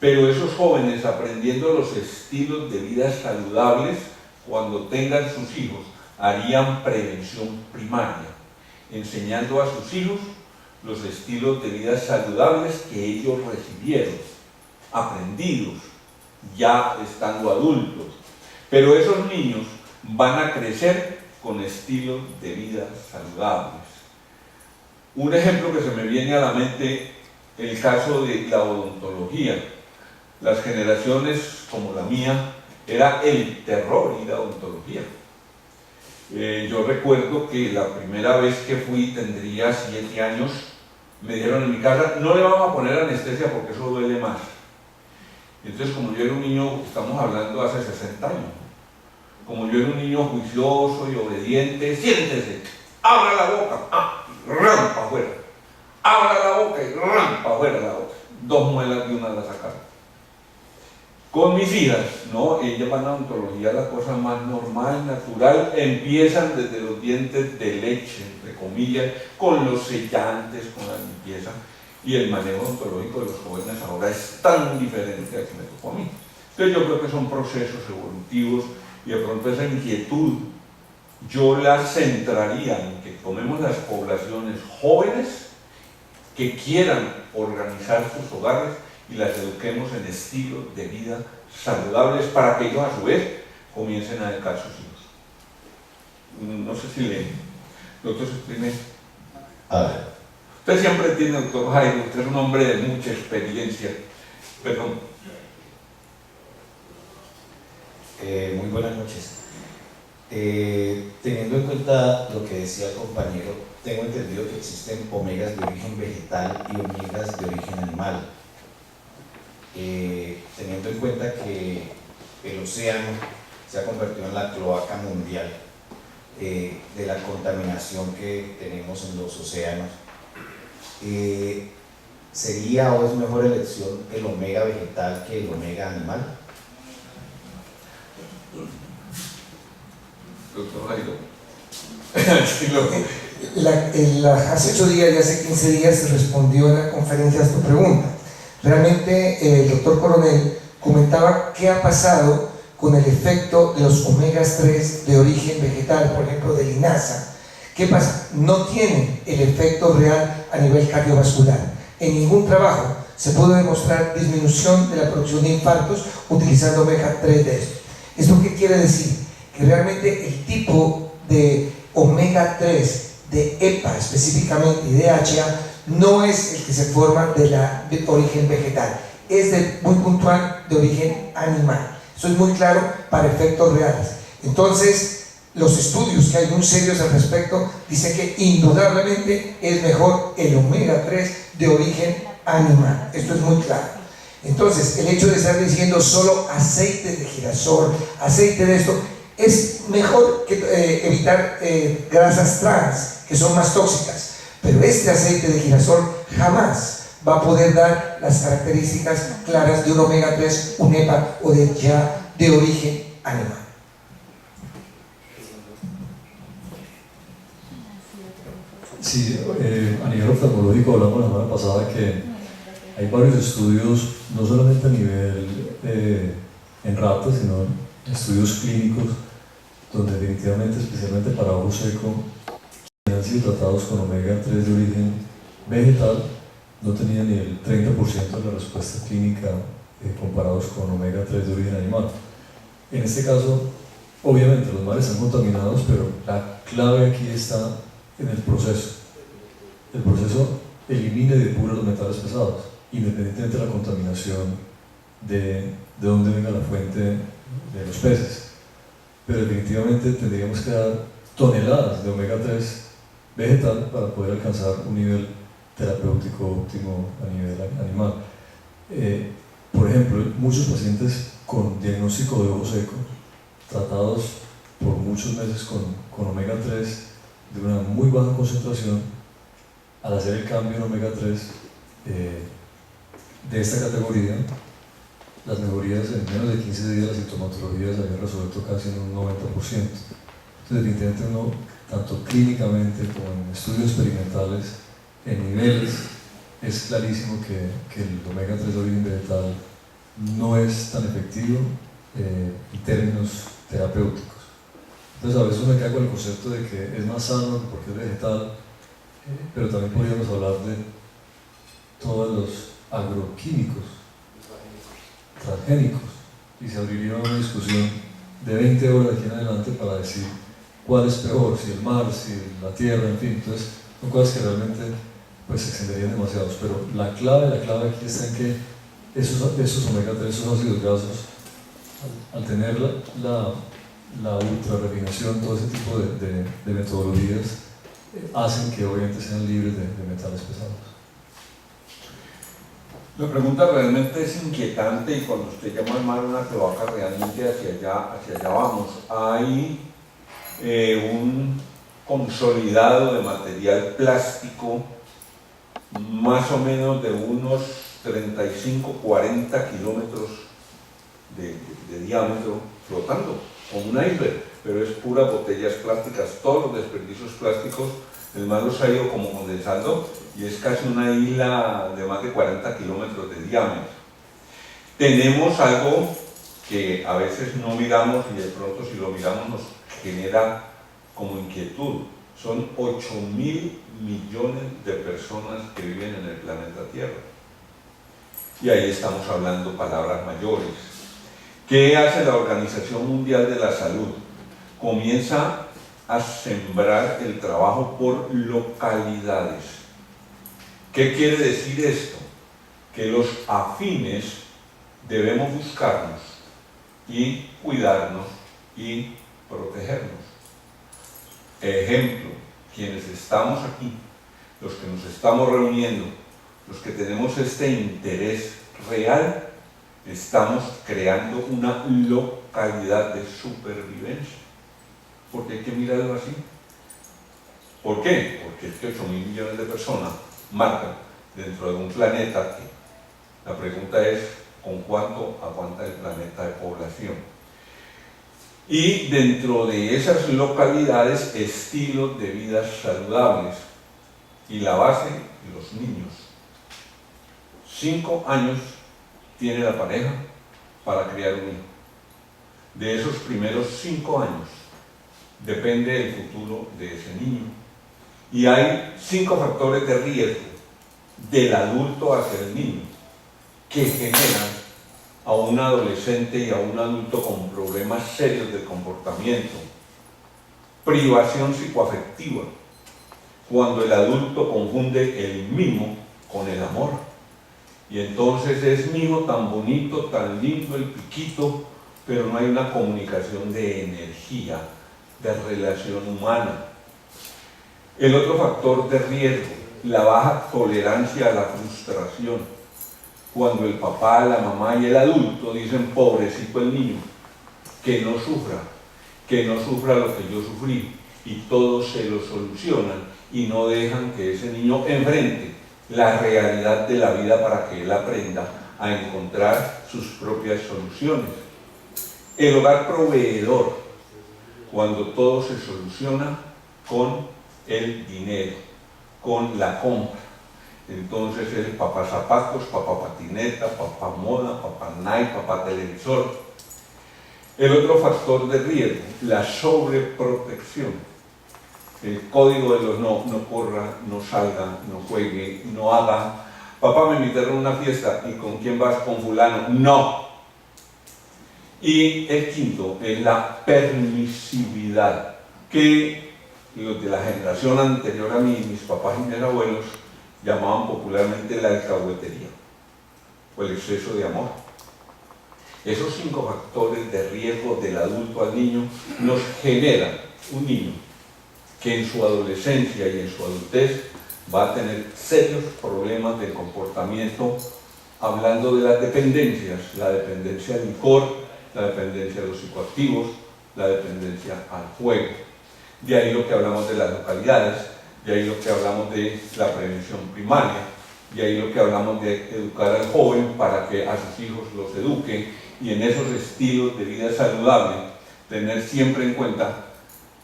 Pero esos jóvenes aprendiendo los estilos de vida saludables, cuando tengan sus hijos, harían prevención primaria, enseñando a sus hijos los estilos de vida saludables que ellos recibieron, aprendidos, ya estando adultos. Pero esos niños van a crecer con estilos de vida saludables. Un ejemplo que se me viene a la mente, el caso de la odontología. Las generaciones como la mía, era el terror ir a odontología. Yo recuerdo que la primera vez que fui, tendría 7 años, me dijeron en mi casa, no le vamos a poner anestesia porque eso duele más. Entonces, como yo era un niño, estamos hablando hace 60 años, como yo era un niño juicioso y obediente, siéntese, abra la boca, ram para afuera, abra la boca y ram para afuera la boca. 2 muelas de una la sacaron. Con mis hijas, ¿no? Ellas van a odontología, la cosa más normal, natural, empiezan desde los dientes de leche, entre comillas, con los sellantes, con la limpieza, y el manejo odontológico de los jóvenes ahora es tan diferente al que me tocó a mí. Entonces yo creo que son procesos evolutivos, y de pronto esa inquietud yo la centraría en que tomemos las poblaciones jóvenes que quieran organizar sus hogares y las eduquemos en estilos de vida saludables para que ellos a su vez comiencen a educar a sus hijos. No sé si le... Doctor, se exprime. A ver. Usted siempre tiene, doctor Jairo, usted es un hombre de mucha experiencia. Perdón. Muy buenas noches. Teniendo en cuenta lo que decía el compañero, tengo entendido que existen omegas de origen vegetal y omegas de origen animal. Teniendo en cuenta que el océano se ha convertido en la cloaca mundial de la contaminación que tenemos en los océanos, ¿sería o es mejor elección el omega vegetal que el omega animal? Doctor Jairo. Hace 8 días y hace 15 días se respondió en la conferencia a esta pregunta. Realmente el doctor Coronel comentaba qué ha pasado con el efecto de los omegas 3 de origen vegetal, por ejemplo de linaza. ¿Qué pasa? No tienen el efecto real a nivel cardiovascular. En ningún trabajo se pudo demostrar disminución de la producción de infartos utilizando omega 3 de esto. ¿Esto qué quiere decir? Que realmente el tipo de omega 3 de EPA específicamente y de DHA no es el que se forma de origen vegetal, es muy puntual de origen animal. Eso es muy claro para efectos reales. Entonces, los estudios que hay muy serios al respecto dicen que indudablemente es mejor el omega 3 de origen animal. Esto es muy claro. Entonces, el hecho de estar diciendo solo aceite de girasol, aceite de esto, es mejor que evitar grasas trans, que son más tóxicas. Pero este aceite de girasol jamás va a poder dar las características claras de un omega 3, un EPA o de ya de origen animal. Sí, a nivel oftalmológico hablamos la semana pasada que hay varios estudios, no solamente a nivel en ratas, sino estudios clínicos, donde definitivamente, especialmente para ojo seco, han sido tratados con omega 3 de origen vegetal, no tenían ni el 30% de la respuesta clínica comparados con omega 3 de origen animal. En este caso, obviamente los mares están contaminados, pero la clave aquí está en el proceso. El proceso elimina y depura los metales pesados, independientemente de la contaminación de dónde venga la fuente de los peces. Pero definitivamente tendríamos que dar toneladas de omega 3 vegetal para poder alcanzar un nivel terapéutico óptimo a nivel animal. Por ejemplo, muchos pacientes con diagnóstico de ojo seco, tratados por muchos meses con omega 3 de una muy baja concentración, al hacer el cambio en omega 3 de esta categoría, las mejorías en menos de 15 días, las sintomatologías habían resuelto casi en un 90%. Entonces, definitivamente uno, tanto clínicamente como en estudios experimentales, en niveles, es clarísimo que el omega 3 de origen vegetal no es tan efectivo en términos terapéuticos. Entonces, a veces uno me queda con el concepto de que es más sano porque es vegetal, pero también podríamos hablar de todos los agroquímicos, transgénicos, y se abriría una discusión de 20 horas de aquí en adelante para decir cuál es peor, si el mar, si la tierra, en fin. Entonces son cosas que realmente pues se extenderían demasiados, pero la clave aquí está en que esos omega 3, esos ácidos grasos, al tener la ultra refinación, todo ese tipo de metodologías, hacen que obviamente sean libres de metales pesados. La pregunta realmente es inquietante, y cuando usted llama al mar una cloaca, realmente hacia allá vamos. Hay un consolidado de material plástico más o menos de unos 35-40 kilómetros de diámetro flotando, como un iceberg, pero es pura botellas plásticas. Todos los desperdicios plásticos, el mar los ha ido como condensando y es casi una isla de más de 40 kilómetros de diámetro. Tenemos algo que a veces no miramos y de pronto si lo miramos nos genera como inquietud. Son 8.000 millones de personas que viven en el planeta Tierra. Y ahí estamos hablando palabras mayores. ¿Qué hace la Organización Mundial de la Salud? Comienza a sembrar el trabajo por localidades. ¿Qué quiere decir esto? Que los afines debemos buscarnos y cuidarnos y protegernos. Ejemplo, quienes estamos aquí, los que nos estamos reuniendo, los que tenemos este interés real, estamos creando una localidad de supervivencia. Porque hay que mirarlo así. ¿Por qué? Porque es que 8.000 millones de personas marcan dentro de un planeta que la pregunta es ¿con cuánto aguanta el planeta de población? Y dentro de esas localidades, estilos de vida saludables. Y la base, los niños. 5 años tiene la pareja para criar un hijo. De esos primeros 5 años depende el futuro de ese niño. Y hay 5 factores de riesgo del adulto hacia el niño que generan a un adolescente y a un adulto con problemas serios de comportamiento. Privación psicoafectiva, cuando el adulto confunde el mimo con el amor. Y entonces es mimo tan bonito, tan lindo el piquito, pero no hay una comunicación de energía, de relación humana. El otro factor de riesgo, la baja tolerancia a la frustración. Cuando el papá, la mamá y el adulto dicen pobrecito el niño, que no sufra lo que yo sufrí, y todos se lo solucionan y no dejan que ese niño enfrente la realidad de la vida para que él aprenda a encontrar sus propias soluciones. El hogar proveedor, cuando todo se soluciona con el dinero, con la compra. Entonces es papá zapatos, papá patineta, papá moda, papá Nike, papá televisor. El otro factor de riesgo, la sobreprotección. El código de los no corra, no salga, no juegue, no haga. Papá, me invitaron a una fiesta, ¿y con quién vas? Con fulano. No. Y el quinto es la permisividad, que los de la generación anterior a mí, mis papás y mis abuelos, llamaban popularmente la alcahuetería, o el exceso de amor. Esos 5 factores de riesgo del adulto al niño nos generan un niño que en su adolescencia y en su adultez va a tener serios problemas de comportamiento, hablando de las dependencias, la dependencia al licor, la dependencia a los psicoactivos, la dependencia al juego. De ahí lo que hablamos de las localidades, de ahí lo que hablamos de la prevención primaria, de ahí lo que hablamos de educar al joven para que a sus hijos los eduque, y en esos estilos de vida saludable tener siempre en cuenta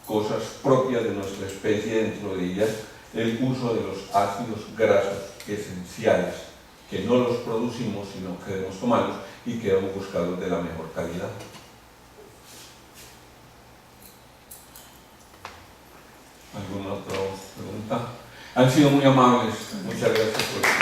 cosas propias de nuestra especie, dentro de ellas el uso de los ácidos grasos esenciales, que no los producimos sino que debemos tomarlos y que debemos buscarlos de la mejor calidad. ¿Alguna otra pregunta? Han sido muy amables. Muchas gracias por